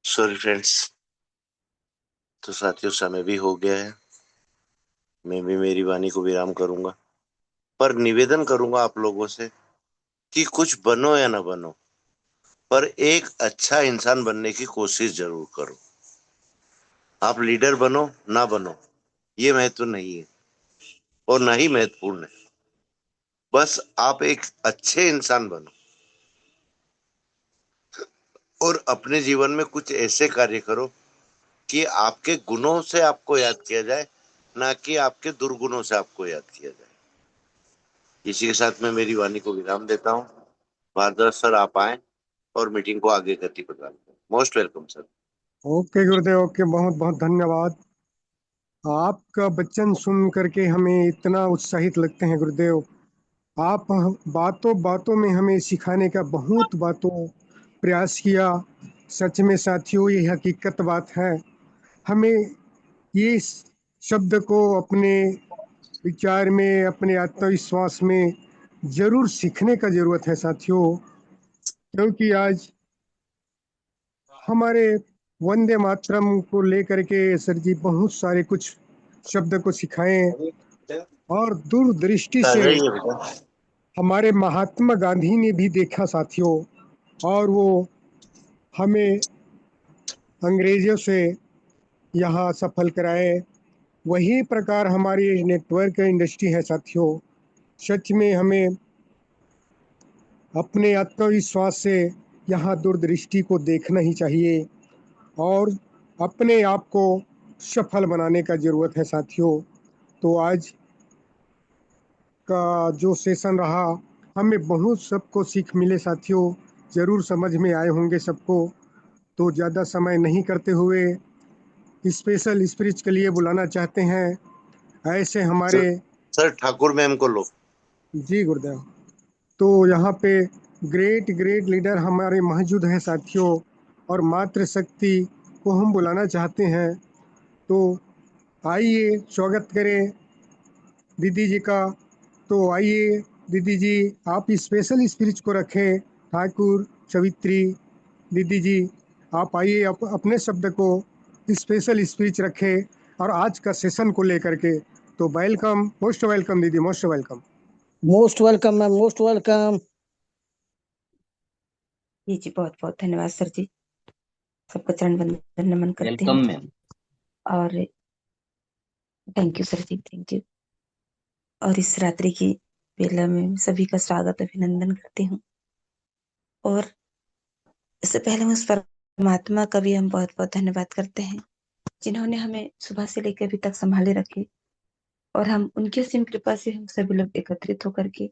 सॉरी फ्रेंड्स। तो साथियों, समय भी हो गया है, मैं भी मेरी वाणी को विराम करूंगा। पर निवेदन करूंगा आप लोगों से कि कुछ बनो या ना बनो, पर एक अच्छा इंसान बनने की कोशिश जरूर करो। आप लीडर बनो ना बनो, ये महत्व नहीं है, और ना ही महत्वपूर्ण है। बस आप एक अच्छे इंसान बनो, और अपने जीवन में कुछ ऐसे कार्य करो कि आपके गुणों से आपको याद किया जाए, ना कि आपके दुर्गुणों से आपको याद किया जाए। इसी के साथ मैं मेरी वाणी को विराम देता हूँ। भारद्वाज सर, आप आए और मीटिंग को आगे गति प्रदान करें। Most welcome sir. ओके गुरुदेव, ओके, बहुत बहुत धन्यवाद। आपका वचन सुन करके हमें इतना उत्साहित लगते हैं गुरुदेव। आप बातों बातों में हमें सिखाने का बहुत बातों प्रयास किया। सच में साथियों, ये हकीकत बात है। हमें ये शब्द को अपने विचार में, अपने आत्मविश्वास में जरूर सीखने का जरूरत है साथियों। क्योंकि आज हमारे वंदे मातरम को लेकर के सर जी बहुत सारे कुछ शब्द को सिखाएं, और दूरदृष्टि आ से जाइए बेटा। हमारे महात्मा गांधी ने भी देखा साथियों, और वो हमें अंग्रेजों से यहाँ सफल कराए। वही प्रकार हमारी नेटवर्क इंडस्ट्री है साथियों। सच में हमें अपने आत्मविश्वास से यहाँ दूरदृष्टि को देखना ही चाहिए और अपने आप को सफल बनाने का ज़रूरत है साथियों। तो आज का जो सेशन रहा, हमें बहुत सबको सीख मिले साथियों। ज़रूर समझ में आए होंगे सबको। तो ज़्यादा समय नहीं करते हुए स्पेशल स्पीच के लिए बुलाना चाहते हैं ऐसे सर, हमारे। सर ठाकुर मैम को लो। जी गुरुदेव। तो यहाँ पे ग्रेट ग्रेट लीडर हमारे मौजूद हैं साथियों, और मातृशक्ति को हम बुलाना चाहते हैं। तो आइए स्वागत करें दीदी जी का। तो आइए दीदी जी, आप स्पेशल स्पीच को रखें। ठाकुर सवित्री दीदी जी, आप आइए अपने शब्द को स्पेशल स्पीच रखें और आज का सेशन को लेकर के। तो वेलकम, मोस्ट वेलकम दीदी, most welcome. Most welcome ma'am, most welcome. जी जी, बहुत बहुत धन्यवाद सर जी। सबको चरण वंदन नमन करते वेलकम हैं मैम। और thank you sir ji, thank you. और इस रात्रि की बेला में सभी का स्वागत अभिनंदन करती हूँ। और इससे पहले उस परमात्मा का भी हम बहुत बहुत धन्यवाद करते हैं जिन्होंने हमें सुबह से लेकर अभी तक संभाले रखे, और हम उनकी असीम कृपा से हम सभी लोग एकत्रित होकर के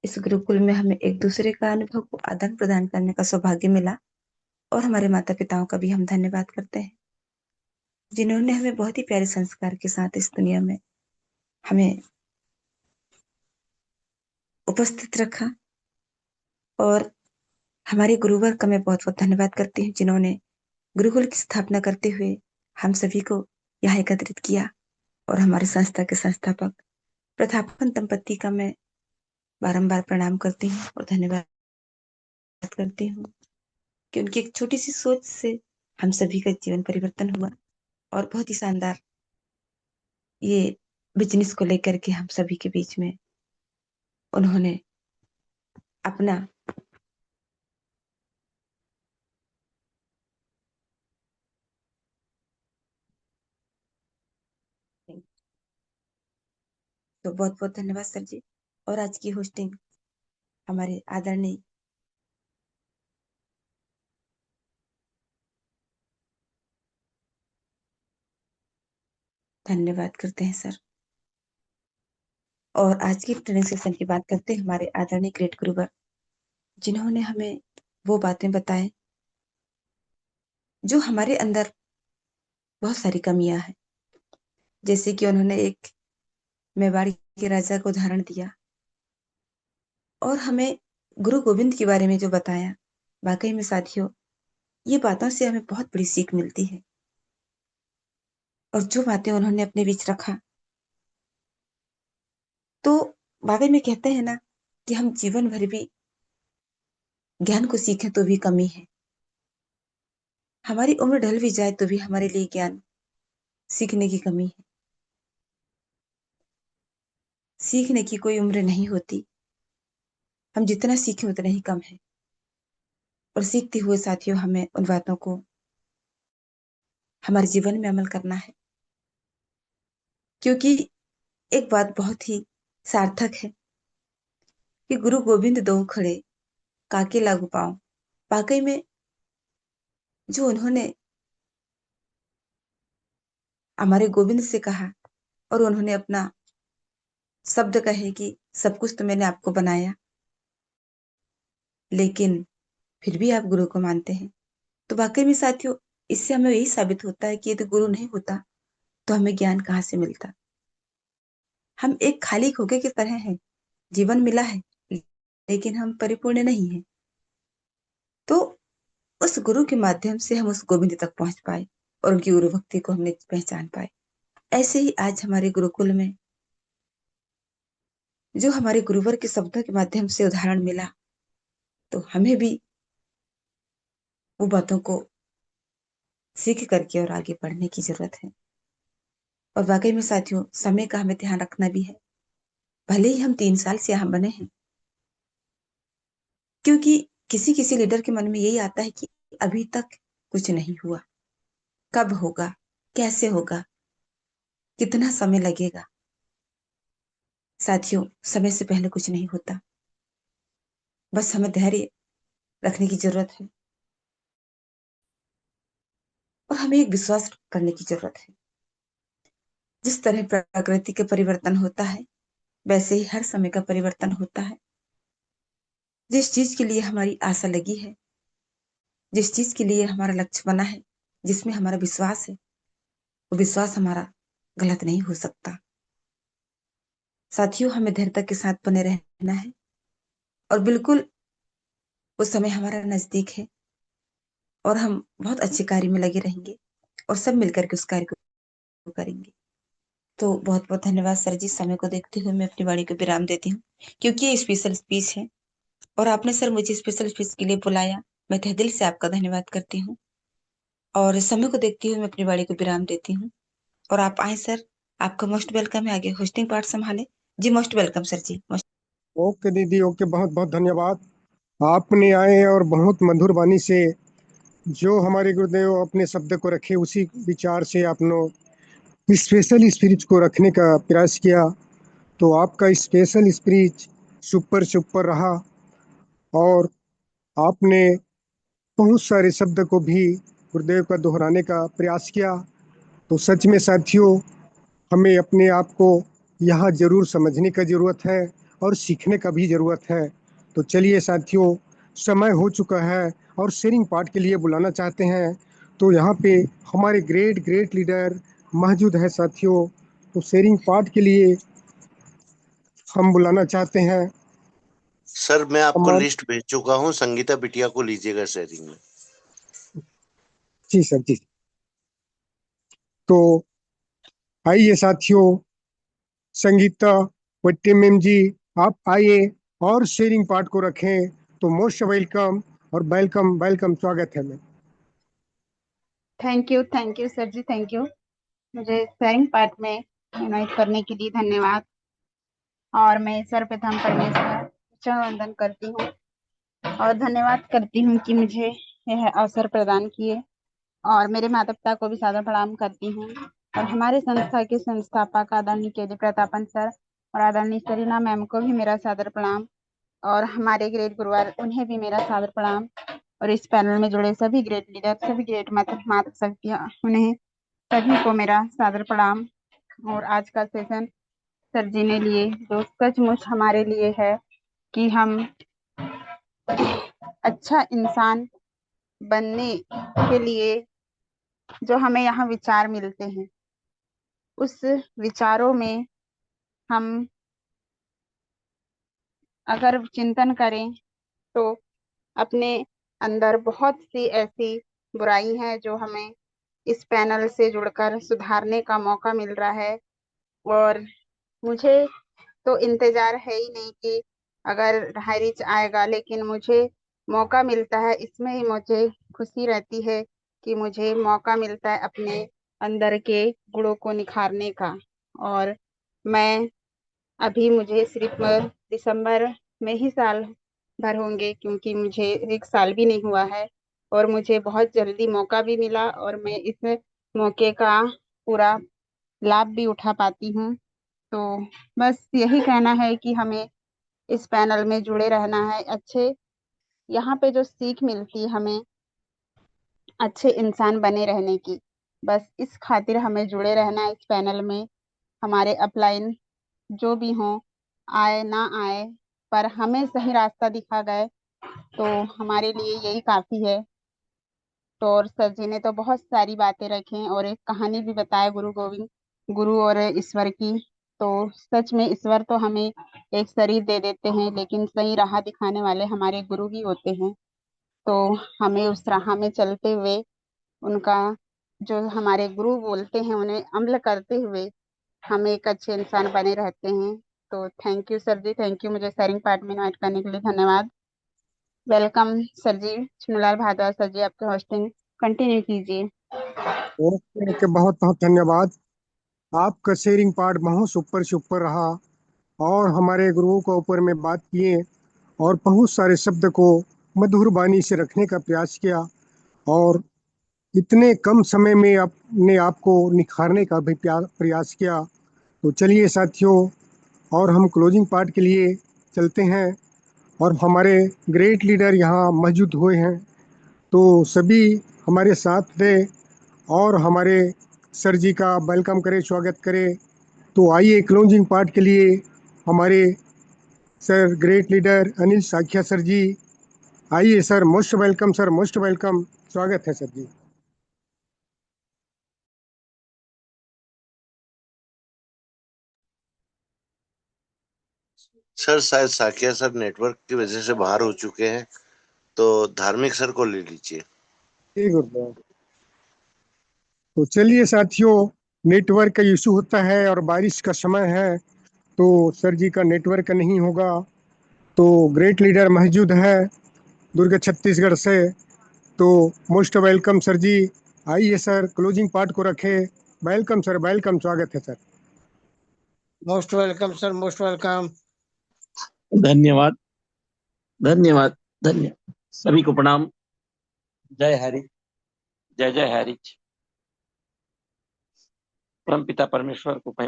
इस गुरुकुल में हमें एक दूसरे का अनुभव को आदान प्रदान करने का सौभाग्य मिला। और हमारे माता पिताओं का भी हम धन्यवाद करते हैं जिन्होंने हमें बहुत ही प्यारे संस्कार के साथ इस दुनिया में हमें उपस्थित रखा। और हमारे गुरुवर का मैं बहुत बहुत धन्यवाद करती हूँ जिन्होंने गुरुकुल की स्थापना करते हुए हम सभी को यहाँ एकत्रित किया। और हमारे संस्था के संस्थापक प्रथापन दंपति का मैं बारंबार प्रणाम करती हूँ और धन्यवाद करती हूँ कि उनकी एक छोटी सी सोच से हम सभी का जीवन परिवर्तन हुआ और बहुत ही शानदार ये बिजनेस को लेकर के हम सभी के बीच में उन्होंने अपना तो बहुत बहुत धन्यवाद सर जी। और आज की होस्टिंग हमारे आदरणीय धन्यवाद करते हैं सर। और आज की ट्रेनिंग सेशन की बात करते हैं हमारे आदरणीय ग्रेट गुरुवर जिन्होंने हमें वो बातें बताए जो हमारे अंदर बहुत सारी कमियां हैं। जैसे कि उन्होंने एक मेवाड़ी के राजा को उदाहरण दिया और हमें गुरु गोविंद के बारे में जो बताया। वाकई में साथियों, ये बातों से हमें बहुत बड़ी सीख मिलती है। और जो बातें उन्होंने अपने बीच रखा, तो वाकई में कहते हैं ना कि हम जीवन भर भी ज्ञान को सीखें तो भी कमी है। हमारी उम्र ढल भी जाए तो भी हमारे लिए ज्ञान सीखने की कमी है। सीखने की कोई उम्र नहीं होती। हम जितना सीखें उतना ही कम है। और सीखते हुए साथियों, हमें उन बातों को हमारे जीवन में अमल करना है। क्योंकि एक बात बहुत ही सार्थक है कि गुरु गोविंद दो खड़े काके लागू पाओ। वाकई में जो उन्होंने हमारे गोविंद से कहा और उन्होंने अपना शब्द कहे कि सब कुछ तो मैंने आपको बनाया, लेकिन फिर भी आप गुरु को मानते हैं। तो वाकई में साथियों, इससे हमें यही साबित होता है कि यदि गुरु नहीं होता तो हमें ज्ञान कहाँ से मिलता। हम एक खाली खोखे की तरह हैं। जीवन मिला है लेकिन हम परिपूर्ण नहीं हैं। तो उस गुरु के माध्यम से हम उस गोविंद तक पहुंच पाए और उनकी गुरु भक्ति को हमने पहचान पाए। ऐसे ही आज हमारे गुरुकुल में जो हमारे गुरुवर के शब्दों के माध्यम से उदाहरण मिला, तो हमें भी वो बातों को सीख करके और आगे बढ़ने की जरूरत है। और वाकई में साथियों, समय का हमें ध्यान रखना भी है। भले ही हम 3 साल से यहाँ बने हैं, क्योंकि किसी किसी लीडर के मन में यही आता है कि अभी तक कुछ नहीं हुआ, कब होगा, कैसे होगा, कितना समय लगेगा। साथियों, समय से पहले कुछ नहीं होता, बस हमें धैर्य रखने की जरूरत है और हमें एक विश्वास करने की जरूरत है। जिस तरह प्रकृति के परिवर्तन होता है, वैसे ही हर समय का परिवर्तन होता है। जिस चीज के लिए हमारी आशा लगी है, जिस चीज के लिए हमारा लक्ष्य बना है, जिसमें हमारा विश्वास है, वो विश्वास हमारा गलत नहीं हो सकता। साथियों, हमें धैर्यता के साथ बने रहना है और बिल्कुल वो समय हमारा नजदीक है और हम बहुत अच्छे कार्य में लगे रहेंगे और सब मिलकर के उस कार्य को करेंगे। तो बहुत बहुत धन्यवाद सर जी। समय को देखते हुए मैं अपनी वाणी को विराम देती हूँ, क्योंकि ये स्पेशल स्पीच है और आपने सर मुझे स्पेशल स्पीच के लिए बुलाया। मैं तहे दिल से आपका धन्यवाद करती हूँ और समय को देखते हुए मैं अपनी वाणी को विराम देती हूँ। और आप आए सर, आपका मोस्ट वेलकम है, आगे होस्टिंग पार्ट संभाले जी। मोस्ट वेलकम सर जी। ओके दीदी, ओके, बहुत बहुत धन्यवाद। आपने आए और बहुत मधुर वाणी से जो हमारे गुरुदेव अपने शब्द को रखे, उसी विचार से आपने स्पेशल स्पिरिच को रखने का प्रयास किया। तो आपका स्पेशल स्पिरिच सुपर सुपर रहा और आपने बहुत सारे शब्द को भी गुरुदेव का दोहराने का प्रयास किया। तो सच में साथियों, हमें अपने आप को यहाँ जरूर समझने का जरूरत है और सीखने का भी जरूरत है। तो चलिए साथियों, समय हो चुका है और शेयरिंग पार्ट के लिए बुलाना चाहते हैं। तो यहाँ पे हमारे ग्रेट ग्रेट लीडर मौजूद है साथियों। तो शेयरिंग पार्ट के लिए हम बुलाना चाहते हैं सर मैं आपको हमारे। लिस्ट भेज चुका हूँ, संगीता बिटिया को लीजिएगा शेयरिंग में। जी सर जी। तो आइए साथियों, संगीता वट्टे मैम जी, आप आइए और शेयरिंग पार्ट को रखें। तो मोस्ट वेलकम और वेलकम वेलकम, स्वागत है ma'am. Thank you sir ji, thank you. मुझे शेयरिंग पार्ट में इनवाइट करने के लिए धन्यवाद। और मैं सर्वप्रथम परमेश्वर चरण वंदन करती हूँ और धन्यवाद करती हूँ कि मुझे यह अवसर प्रदान किए, और मेरे माता पिता को भी सादर प्रणाम करती हूँ, और हमारे संस्था के संस्थापक आदरणीय के प्रतापन सर और आदरणीय सरीना मैम को भी मेरा सादर प्रणाम, और हमारे ग्रेट गुरुवार उन्हें भी मेरा सादर प्रणाम, और इस पैनल में जुड़े सभी ग्रेट लीडर, सभी ग्रेट माता शक्तियाँ, उन्हें सभी को मेरा सादर प्रणाम। और आज का सेशन सर जी ने लिए जो सचमुच हमारे लिए है कि हम अच्छा इंसान बनने के लिए जो हमें यहाँ विचार मिलते हैं, उस विचारों में हम अगर चिंतन करें तो अपने अंदर बहुत सी ऐसी बुराई है जो हमें इस पैनल से जुड़कर सुधारने का मौका मिल रहा है। और मुझे तो इंतजार है ही नहीं कि अगर हाई रिच आएगा, लेकिन मुझे मौका मिलता है, इसमें ही मुझे खुशी रहती है कि मुझे मौका मिलता है अपने अंदर के गुणों को निखारने का। और मैं अभी मुझे सिर्फ दिसंबर में ही साल भर होंगे, क्योंकि मुझे एक साल भी नहीं हुआ है, और मुझे बहुत जल्दी मौका भी मिला और मैं इस मौके का पूरा लाभ भी उठा पाती हूँ। तो बस यही कहना है कि हमें इस पैनल में जुड़े रहना है। अच्छे यहाँ पे जो सीख मिलती है हमें अच्छे इंसान बने रहने की, बस इस खातिर हमें जुड़े रहना है इस पैनल में। हमारे अपलाइन जो भी हों, आए ना आए, पर हमें सही रास्ता दिखा गए तो हमारे लिए यही काफी है। तो और सर जी ने तो बहुत सारी बातें रखी हैं और एक कहानी भी बताया गुरु गोविंद, गुरु और ईश्वर की। तो सच में ईश्वर तो हमें एक शरीर दे देते हैं, लेकिन सही राह दिखाने वाले हमारे गुरु ही होते हैं। तो हमें उस राह में चलते हुए उनका जो हमारे गुरु बोलते हैं उन्हें अमल करते हुए हम एक अच्छे इंसान बने रहते हैं। तो thank you sir ji, thank you. मुझे शेयरिंग पार्ट में इनवाइट करने के लिए धन्यवाद। Welcome sir ji, Chunlal Bhardwaj sir ji, आपके होस्टिंग कंटिन्यू कीजिए। ओके ओके, बहुत बहुत धन्यवाद। आपका शेयरिंग पार्ट बहुत सुपर सुपर रहा और हमारे गुरुओं के ऊपर में बात किए और बहुत सारे शब्द को मधुर वाणी से रखने का प्रयास किया और इतने कम समय में अपने आप को निखारने का भी प्रयास किया। तो चलिए साथियों, और हम क्लोजिंग पार्ट के लिए चलते हैं और हमारे ग्रेट लीडर यहाँ मौजूद हुए हैं, तो सभी हमारे साथ रहे और हमारे सर जी का वेलकम करें, स्वागत करें। तो आइए क्लोजिंग पार्ट के लिए हमारे sir great leader Anil Sakhiya sir ji, आइए sir. Most welcome sir, most welcome, स्वागत है सर जी। सर शायद साकिया सर नेटवर्क की वजह से बाहर हो चुके हैं, तो धार्मिक सर को ले लीजिए। ठीक है। तो चलिए साथियों, नेटवर्क का इशू होता है और बारिश का समय है, तो सर जी का नेटवर्क नहीं होगा। तो ग्रेट लीडर मौजूद है दुर्ग छत्तीसगढ़ से, तो मोस्ट वेलकम सर जी। आइए सर, क्लोजिंग पार्ट को रखें। वेलकम सर, वेलकम, स्वागत है sir. Most welcome, sir. Most welcome. धन्यवाद, धन्यवाद, धन्यवाद। सभी को प्रणाम। जय हरि, जय जय हरि। परम पिता परमेश्वर को मैं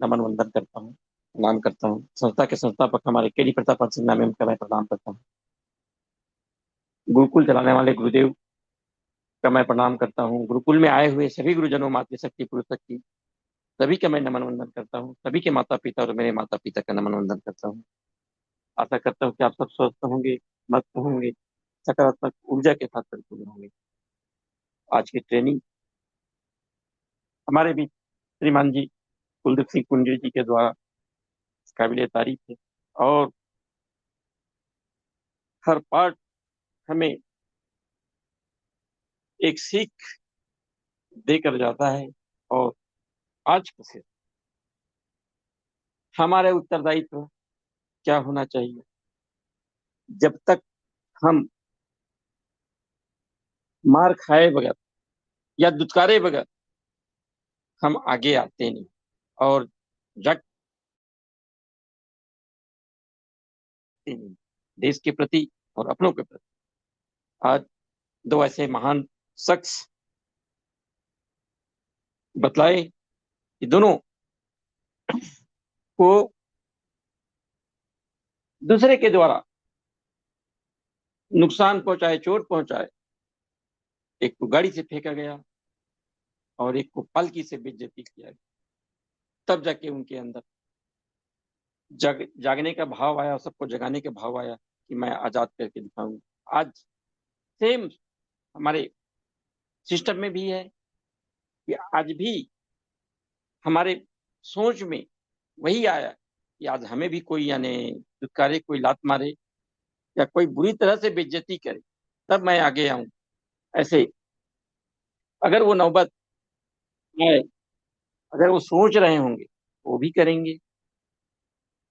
नमन वंदन करता हूँ, प्रणाम करता हूँ। संस्था के संस्थापक हमारे केडी प्रताप सिंह नाम का मैं प्रणाम करता हूँ। गुरुकुल चलाने वाले गुरुदेव का मैं प्रणाम करता हूँ। गुरुकुल में आए हुए सभी गुरुजनों, मातृशक्ति, पुरुष शक्ति, सभी का मैं नमन वंदन करता हूँ। सभी के माता पिता और मेरे माता पिता का नमन वंदन करता हूँ। आशा करता हूँ कि आप सब स्वस्थ होंगे, मस्त होंगे, सकारात्मक ऊर्जा के साथ परिपूर्ण होंगे। आज की ट्रेनिंग हमारे बीच श्रीमान जी कुलदीप सिंह कुंजी जी के द्वारा काबिल तारीफ है और हर पार्ट हमें एक सीख देकर जाता है। और आज से हमारे उत्तरदायित्व क्या होना चाहिए, जब तक हम मार खाए बगैर या दुत्कारे बगैर हम आगे आते नहीं और जगते नहीं। देश के प्रति और अपनों के प्रति आज दो ऐसे महान शख्स बतलाए कि दोनों को दूसरे के द्वारा नुकसान पहुंचाए, चोट पहुंचाए। एक को गाड़ी से फेंका गया और एक को पालकी से बेइज्जती किया गया। तब जाके उनके अंदर जागने का भाव आया, सबको जगाने का भाव आया कि मैं आजाद करके दिखाऊंगा। आज सेम हमारे सिस्टम में भी है कि आज भी हमारे सोच में वही आया कि आज हमें भी कोई यानी दुत्कारे, कोई लात मारे या कोई बुरी तरह से बेइज्जती करे तब मैं आगे आऊं। ऐसे अगर वो नौबत आए, अगर वो सोच रहे होंगे वो भी करेंगे,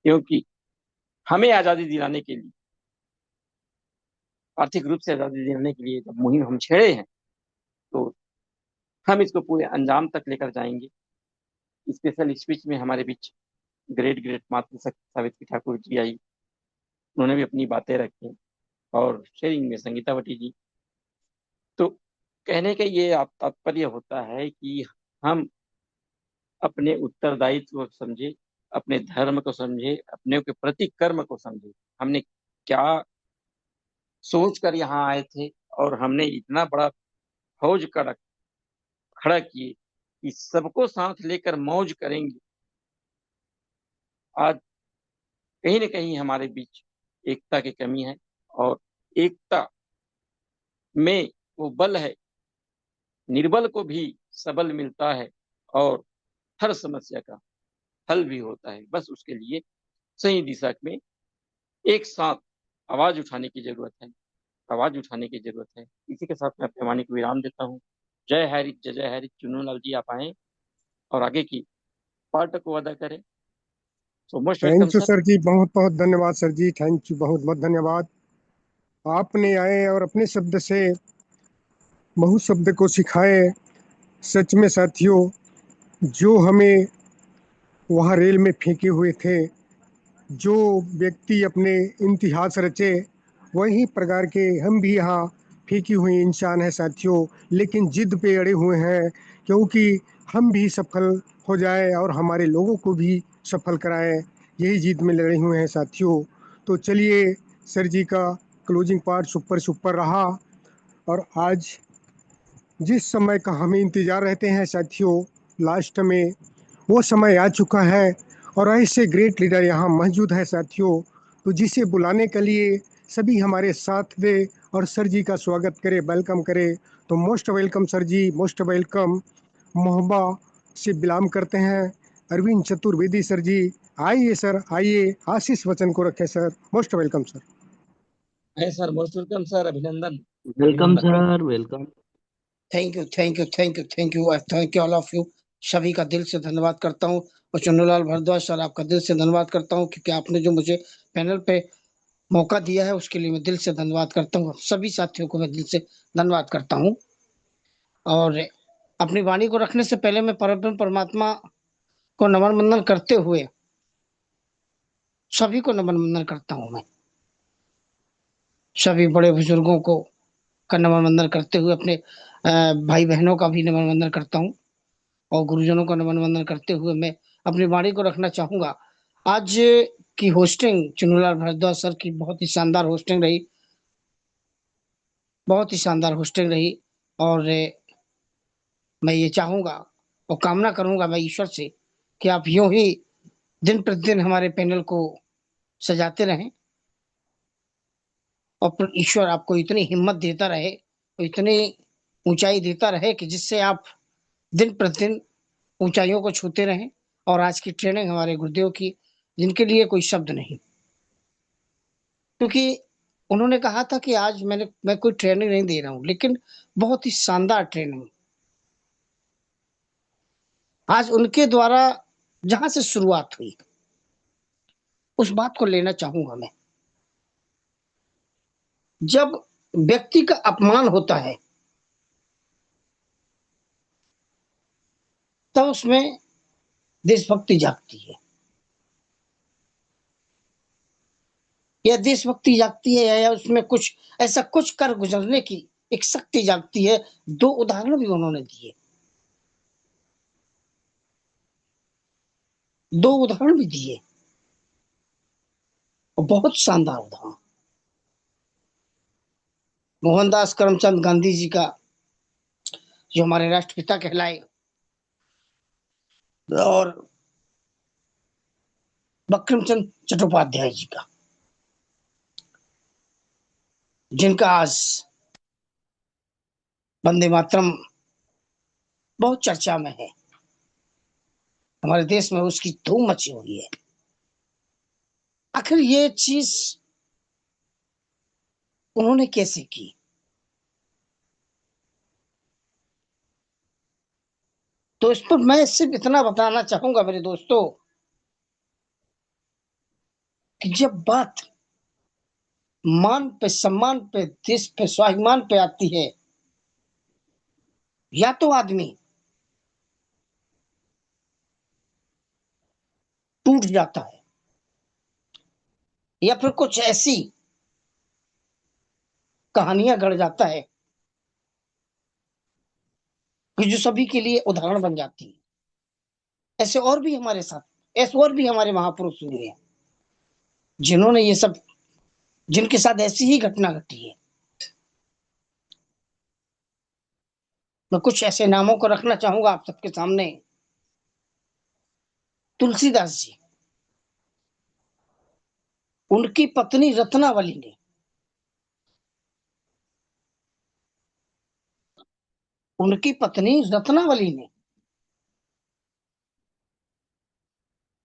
क्योंकि हमें आजादी दिलाने के लिए, आर्थिक रूप से आजादी दिलाने के लिए जब मुहिम हम छेड़े हैं तो हम इसको पूरे अंजाम तक लेकर जाएंगे। स्पेशल स्पीच में हमारे बीच ग्रेट ग्रेट मातृशक्ति सावित्री ठाकुर जी आई, उन्होंने भी अपनी बातें रखी और शेयरिंग में संगीतावती जी। तो कहने का ये तात्पर्य होता है कि हम अपने उत्तरदायित्व को समझे, अपने धर्म को समझे, अपने के प्रति कर्म को समझे। हमने क्या सोच कर यहाँ आए थे और हमने इतना बड़ा फौज खड़ा किए कि सबको साथ लेकर मौज करेंगे। आज कहीं न कहीं हमारे बीच एकता की कमी है और एकता में वो बल है, निर्बल को भी सबल मिलता है और हर समस्या का हल भी होता है। बस उसके लिए सही दिशा में एक साथ आवाज उठाने की जरूरत है, आवाज उठाने की जरूरत है। इसी के साथ मैं अपने वाणी को विराम देता हूँ। जय हरि, जय जय हरि। चुनूलाल जी आप आए और आगे की पार्ट को अदा करें। So most welcome thank you sir. Sir जी, बहुत बहुत धन्यवाद सर जी, थैंक यू, बहुत बहुत धन्यवाद। आपने आए और अपने शब्द से बहुत शब्द को सिखाए। सच में साथियों, जो हमें वहाँ रेल में फेंके हुए थे, जो व्यक्ति अपने इतिहास रचे वही प्रकार के हम भी यहाँ फीकी हुई इंसान है साथियों, लेकिन जिद पे अड़े हुए हैं क्योंकि हम भी सफल हो जाए और हमारे लोगों को भी सफल कराएं, यही जिद में लड़े हुए हैं साथियों। तो चलिए, सर जी का क्लोजिंग पार्ट सुपर सुपर रहा, और आज जिस समय का हमें इंतजार रहते हैं साथियों, लास्ट में वो समय आ चुका है और ऐसे ग्रेट लीडर यहाँ मौजूद है साथियों। तो जिसे बुलाने के लिए सभी हमारे साथ दे और सर जी का स्वागत करे, वेलकम करे। तो मोस्ट वेलकम सर जी, मोस्ट वेलकम। मोहबा से बिलोंग करते हैं अरविंद चतुर्वेदी सर जी। आइए सर, आइए, आशीष वचन को रखें सर। Most welcome sir. है सर, मोस्ट वेलकम सर, अभिनंदन। Welcome sir, welcome. Thank you, thank you, thank you, thank you, thank you all of you. सभी का दिल से धन्यवाद करता हूँ। और चुन्नूलाल भारद्वाज सर, आपका दिल से धन्यवाद करता हूँ क्योंकि आपने जो मुझे पैनल पे मौका दिया है उसके लिए मैं दिल से धन्यवाद करता हूँ। सभी साथियों को मैं दिल से धन्यवाद करता हूँ। और अपनी वाणी को रखने से पहले मैं परम परमात्मा को नमन वंदन करते हुए सभी को नमन वंदन करता हूँ। मैं सभी बड़े बुजुर्गों को का नमन वंदन करते हुए अपने भाई बहनों का भी नमन वंदन करता हूँ और गुरुजनों का नमन वंदन करते हुए मैं अपनी वाणी को रखना चाहूंगा। आज की होस्टिंग चुन्नूलाल भारद्वाज सर की बहुत ही शानदार होस्टिंग रही, बहुत ही शानदार होस्टिंग रही। और मैं ये चाहूंगा और कामना करूंगा मैं ईश्वर से कि आप यूं ही दिन प्रतिदिन हमारे पैनल को सजाते रहें और ईश्वर आपको इतनी हिम्मत देता रहे और इतनी ऊंचाई देता रहे कि जिससे आप दिन प्रतिदिन ऊंचाइयों को छूते रहें। और आज की ट्रेनिंग हमारे गुरुदेव की, जिनके लिए कोई शब्द नहीं, क्योंकि उन्होंने कहा था कि आज मैं कोई ट्रेनिंग नहीं दे रहा हूं, लेकिन बहुत ही शानदार ट्रेनिंग आज उनके द्वारा जहां से शुरुआत हुई उस बात को लेना चाहूंगा मैं। जब व्यक्ति का अपमान होता है तब उसमें देशभक्ति जागती है, या देशभक्ति जागती है या उसमें कुछ ऐसा कुछ कर गुजरने की एक शक्ति जागती है। दो उदाहरण भी उन्होंने दिए, दो उदाहरण भी दिए और बहुत शानदार उदाहरण। मोहनदास करमचंद गांधी जी का, जो हमारे राष्ट्रपिता कहलाए, और बंकिम चंद्र चट्टोपाध्याय जी का, जिनका आज वंदे मातरम बहुत चर्चा में है, हमारे देश में उसकी धूम मची हुई है। आखिर ये चीज उन्होंने कैसे की? तो इस पर मैं सिर्फ इतना बताना चाहूंगा मेरे दोस्तों कि जब बात मान पे, सम्मान पे, देश पे, स्वाभिमान पे आती है, या तो आदमी टूट जाता है या फिर कुछ ऐसी कहानियां गढ़ जाता है कि जो सभी के लिए उदाहरण बन जाती है। ऐसे और भी हमारे साथ, ऐसे और भी हमारे महापुरुष हुए हैं जिन्होंने ये सब, जिनके साथ ऐसी ही घटना घटी है। मैं कुछ ऐसे नामों को रखना चाहूंगा आप सबके सामने। तुलसीदास जी, उनकी पत्नी रत्नावली ने, उनकी पत्नी रत्नावली ने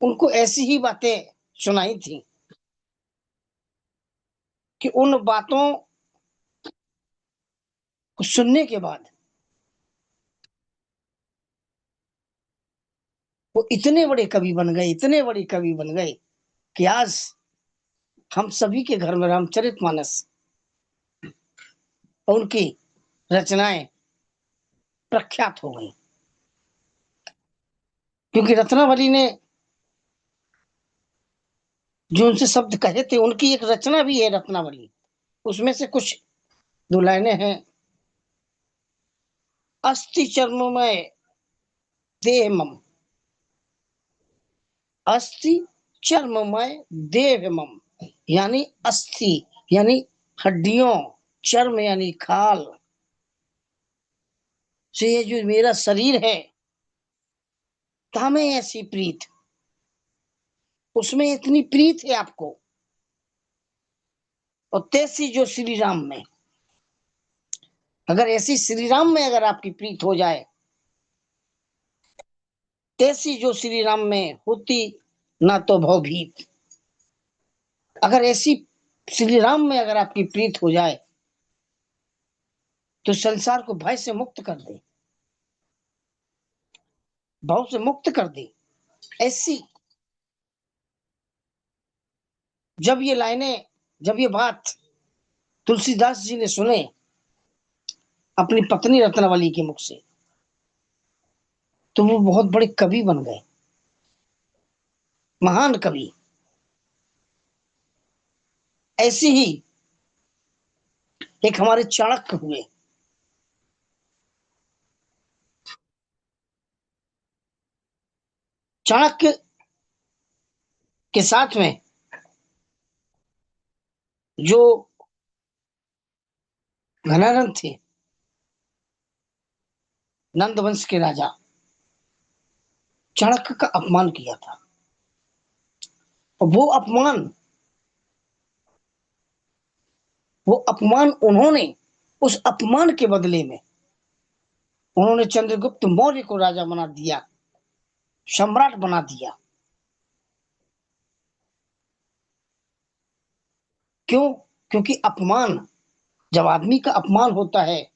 उनको ऐसी ही बातें सुनाई थी कि उन बातों को सुनने के बाद वो इतने बड़े कवि बन गए, इतने बड़े कवि बन गए कि आज हम सभी के घर में रामचरितमानस और उनकी रचनाएं प्रख्यात हो गई। क्योंकि रत्नावली ने जो उनसे शब्द कहे थे, उनकी एक रचना भी है रत्नावली, उसमें से कुछ दो लाइनें हैं। अस्थि चर्ममय देह मम, अस्थि चर्ममय देह मम, यानी अस्थि यानी हड्डियों, चर्म यानी खाल से ये जो मेरा शरीर है, कामे ऐसी प्रीत, उसमें इतनी प्रीत है आपको, और तैसी जो श्री राम में, अगर ऐसी श्री राम में अगर आपकी प्रीत हो जाए, तैसी जो श्री राम में होती ना तो भवभीत, अगर ऐसी श्री राम में अगर आपकी प्रीत हो जाए तो संसार को भय से मुक्त कर दे, भव से मुक्त कर दे। ऐसी जब ये लाइनें, जब ये बात तुलसीदास जी ने सुने अपनी पत्नी रत्नावली के मुख से, तो वो बहुत बड़े कवि बन गए, महान कवि। ऐसी ही एक हमारे चाणक्य हुए, चाणक्य के साथ में जो घनानंद थे, नंद वंश के राजा, चाणक्य का अपमान किया था, और वो अपमान उन्होंने, उस अपमान के बदले में उन्होंने चंद्रगुप्त मौर्य को राजा बना दिया, सम्राट बना दिया। क्यों? क्योंकि अपमान, जब आदमी का अपमान होता है,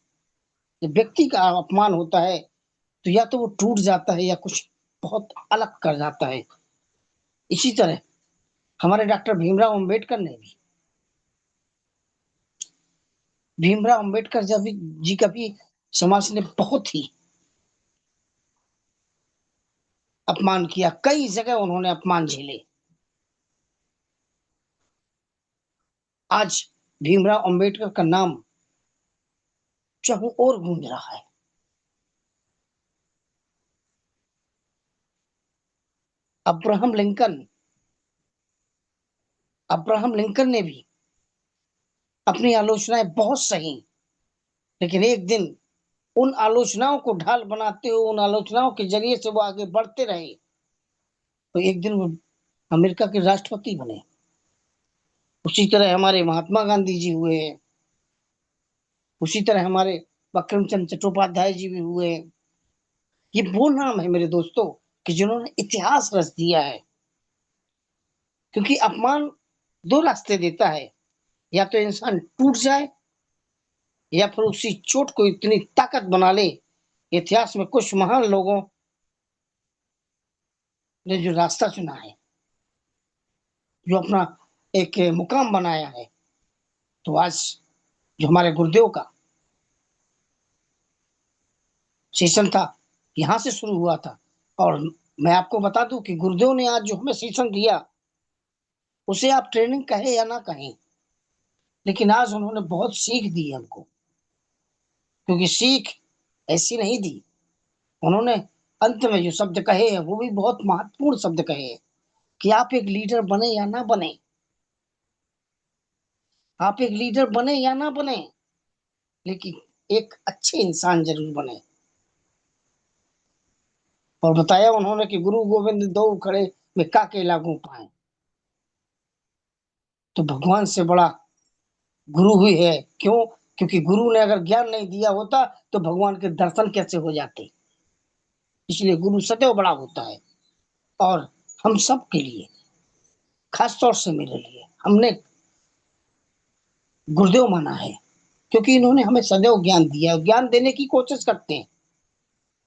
जब व्यक्ति का अपमान होता है, तो या तो वो टूट जाता है या कुछ बहुत अलग कर जाता है। इसी तरह हमारे डॉक्टर भीमराव अंबेडकर ने भी, भीमराव अंबेडकर जी का भी समाज ने बहुत ही अपमान किया, कई जगह उन्होंने अपमान झेले। आज भीमराव अंबेडकर का नाम चारों ओर गूंज रहा है। अब्राहम लिंकन, अब्राहम लिंकन ने भी अपनी आलोचनाएं बहुत सही, लेकिन एक दिन उन आलोचनाओं को ढाल बनाते हुए, उन आलोचनाओं के जरिए से वो आगे बढ़ते रहे, तो एक दिन वो अमेरिका के राष्ट्रपति बने। उसी तरह हमारे महात्मा गांधी जी हुए, उसी तरह हमारे बंकिम चंद्र चट्टोपाध्याय जी भी हुए। ये वो नाम है मेरे दोस्तों कि जिन्होंने इतिहास रच दिया है। क्योंकि अपमान दो रास्ते देता है, या तो इंसान टूट जाए, या फिर उसी चोट को इतनी ताकत बना ले। इतिहास में कुछ महान लोगों ने जो रास्ता चुना है, जो अपना एक मुकाम बनाया है, तो आज जो हमारे गुरुदेव का सेशन था, यहां से शुरू हुआ था। और मैं आपको बता दूं कि गुरुदेव ने आज जो हमें सेशन दिया, उसे आप ट्रेनिंग कहे या ना कहें, लेकिन आज उन्होंने बहुत सीख दी हमको। क्योंकि सीख ऐसी नहीं दी, उन्होंने अंत में जो शब्द कहे हैं वो भी बहुत महत्वपूर्ण शब्द कहे हैं कि आप एक लीडर बने या ना बने, आप एक लीडर बने या ना बने, लेकिन एक अच्छे इंसान जरूर बने। और बताया उन्होंने कि गुरु गोविंद दो खड़े में काके लागू पाए, तो भगवान से बड़ा गुरु ही है। क्यों? क्योंकि गुरु ने अगर ज्ञान नहीं दिया होता तो भगवान के दर्शन कैसे हो जाते। इसलिए गुरु सदैव बड़ा होता है। और हम सब के लिए, खास तौर से मेरे लिए, हमने गुरुदेव माना है, क्योंकि इन्होंने हमें सदैव ज्ञान दिया है, ज्ञान देने की कोशिश करते हैं।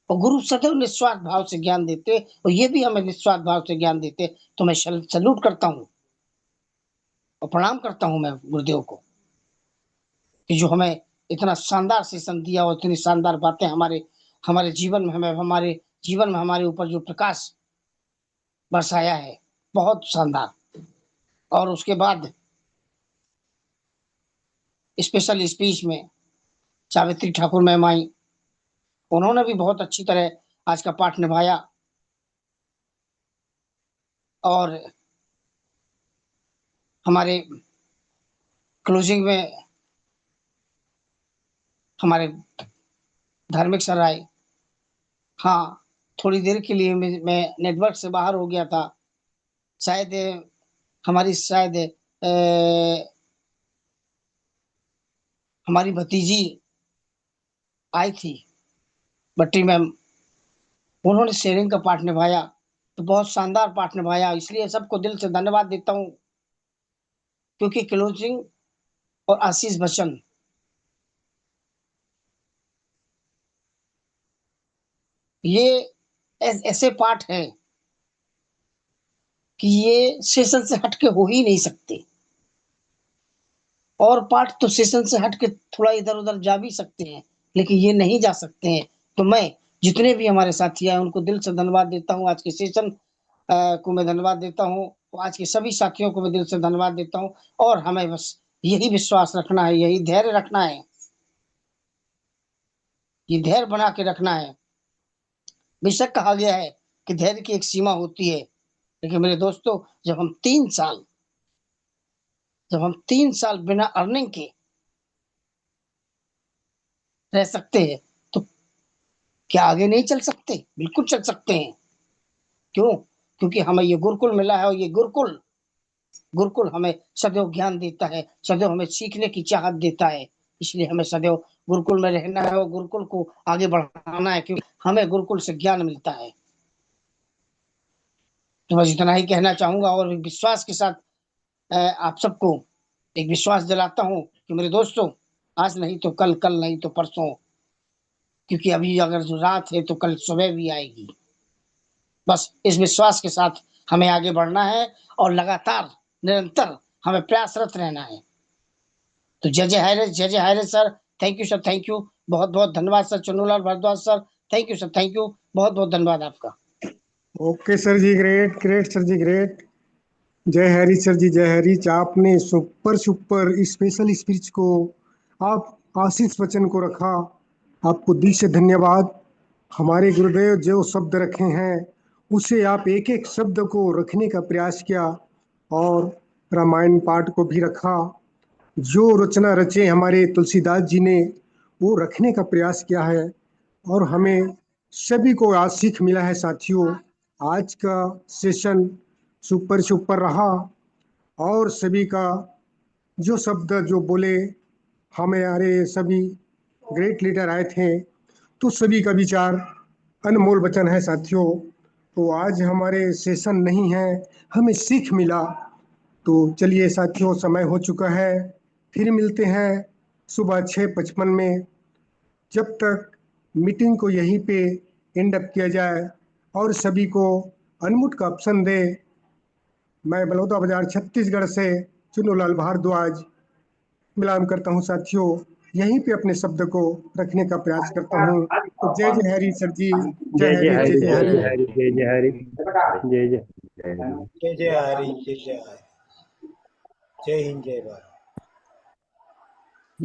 और गुरु सदैव निस्वार्थ भाव से ज्ञान देते, और ये भी हमें निस्वार्थ भाव से ज्ञान देते। तो मैं सल्यूट करता हूँ और प्रणाम करता हूँ मैं गुरुदेव को, कि जो हमें इतना शानदार सेशन दिया और इतनी शानदार बातें हमारे हमारे जीवन में हमारे ऊपर जो प्रकाश बरसाया है, बहुत शानदार। और उसके बाद स्पेशल स्पीच में सावित्री ठाकुर मैम आई, उन्होंने भी बहुत अच्छी तरह आज का पाठ निभाया। और हमारे क्लोजिंग में हमारे धार्मिक सर आए। हाँ, थोड़ी देर के लिए मैं नेटवर्क से बाहर हो गया था, शायद हमारी भतीजी आई थी बट्टी मैम, उन्होंने शेयरिंग का पाठ निभाया, तो बहुत शानदार पाठ निभाया, इसलिए सबको दिल से धन्यवाद देता हूँ। क्योंकि क्लोजिंग और आशीष बच्चन ये ऐसे पाठ है कि ये सेशन से हटके हो ही नहीं सकते, और पाठ तो सेशन से हटके थोड़ा इधर उधर जा भी सकते हैं, लेकिन ये नहीं जा सकते हैं। तो मैं जितने भी हमारे साथी आए उनको दिल से धन्यवाद देता हूँ। आज के सेशन को मैं धन्यवाद देता हूँ, आज के सभी साथियों को मैं दिल से धन्यवाद देता हूँ। और हमें बस यही विश्वास रखना है, यही धैर्य रखना है, ये धैर्य बना के रखना है। बेशक कहा गया है कि धैर्य की एक सीमा होती है, लेकिन मेरे दोस्तों, जब हम 3 साल बिना अर्निंग के रह सकते हैं, तो क्या आगे नहीं चल सकते? बिल्कुल चल सकते हैं। क्यों? क्योंकि हमें ये गुरुकुल मिला है, और ये गुरुकुल हमें सदैव ज्ञान देता है, सदैव हमें सीखने की चाहत देता है। इसलिए हमें सदैव गुरुकुल में रहना है और गुरुकुल को आगे बढ़ाना है, क्योंकि हमें गुरुकुल से ज्ञान मिलता है। तो बस इतना ही कहना चाहूंगा, और विश्वास के साथ आप सबको एक विश्वास दिलाता हूँ कि मेरे दोस्तों, आज नहीं तो कल, कल नहीं तो परसों, क्योंकि अभी अगर जो रात है तो कल सुबह भी आएगी। बस इस विश्वास के साथ हमें आगे बढ़ना है, और लगातार निरंतर हमें प्रयासरत रहना है। तो जय जय हायरे, जय जय हायरे sir. Thank you sir, thank you, बहुत बहुत धन्यवाद sir. Chunnulal Bhardwaj sir, thank you sir, thank you, बहुत बहुत धन्यवाद आपका। ओके सर जी, ग्रेट ग्रेट सर जी, ग्रेट। जय हरी सर जी, जय हरी। आपने सुपर सुपर स्पेशल स्पीच को, आप आशीष बच्चन को रखा, आपको दिल से धन्यवाद। हमारे गुरुदेव जो शब्द रखे हैं उसे आप एक एक शब्द को रखने का प्रयास किया, और रामायण पाठ को भी रखा। जो रचना रचे हमारे तुलसीदास जी ने, वो रखने का प्रयास किया है, और हमें सभी को आज सीख मिला है साथियों। आज का सेशन सुपर सुपर रहा, और सभी का जो शब्द जो बोले, हमारे सभी ग्रेट लीडर आए थे, तो सभी का विचार अनमोल वचन है साथियों। तो आज हमारे सेशन नहीं है, हमें सीख मिला। तो चलिए साथियों, समय हो चुका है, फिर मिलते हैं सुबह 6:55 में। जब तक मीटिंग को यहीं पे एंड अप किया जाए, और सभी को अनम्यूट का ऑप्शन दे। मैं बलौदा बाजार छत्तीसगढ़ से चुन्नूलाल भारद्वाज मिलान करता हूँ साथियों, यहीं पे अपने शब्द को रखने का प्रयास करता हूँ। तो जय जय हरी सर जी, जय जय जय हरी, हरि, जय जय जय जय हरी। हरि, जय जय हरि, जय जय जय हरि। जय जय हरि, जय जय हरि। जय हिंद, जय भारत।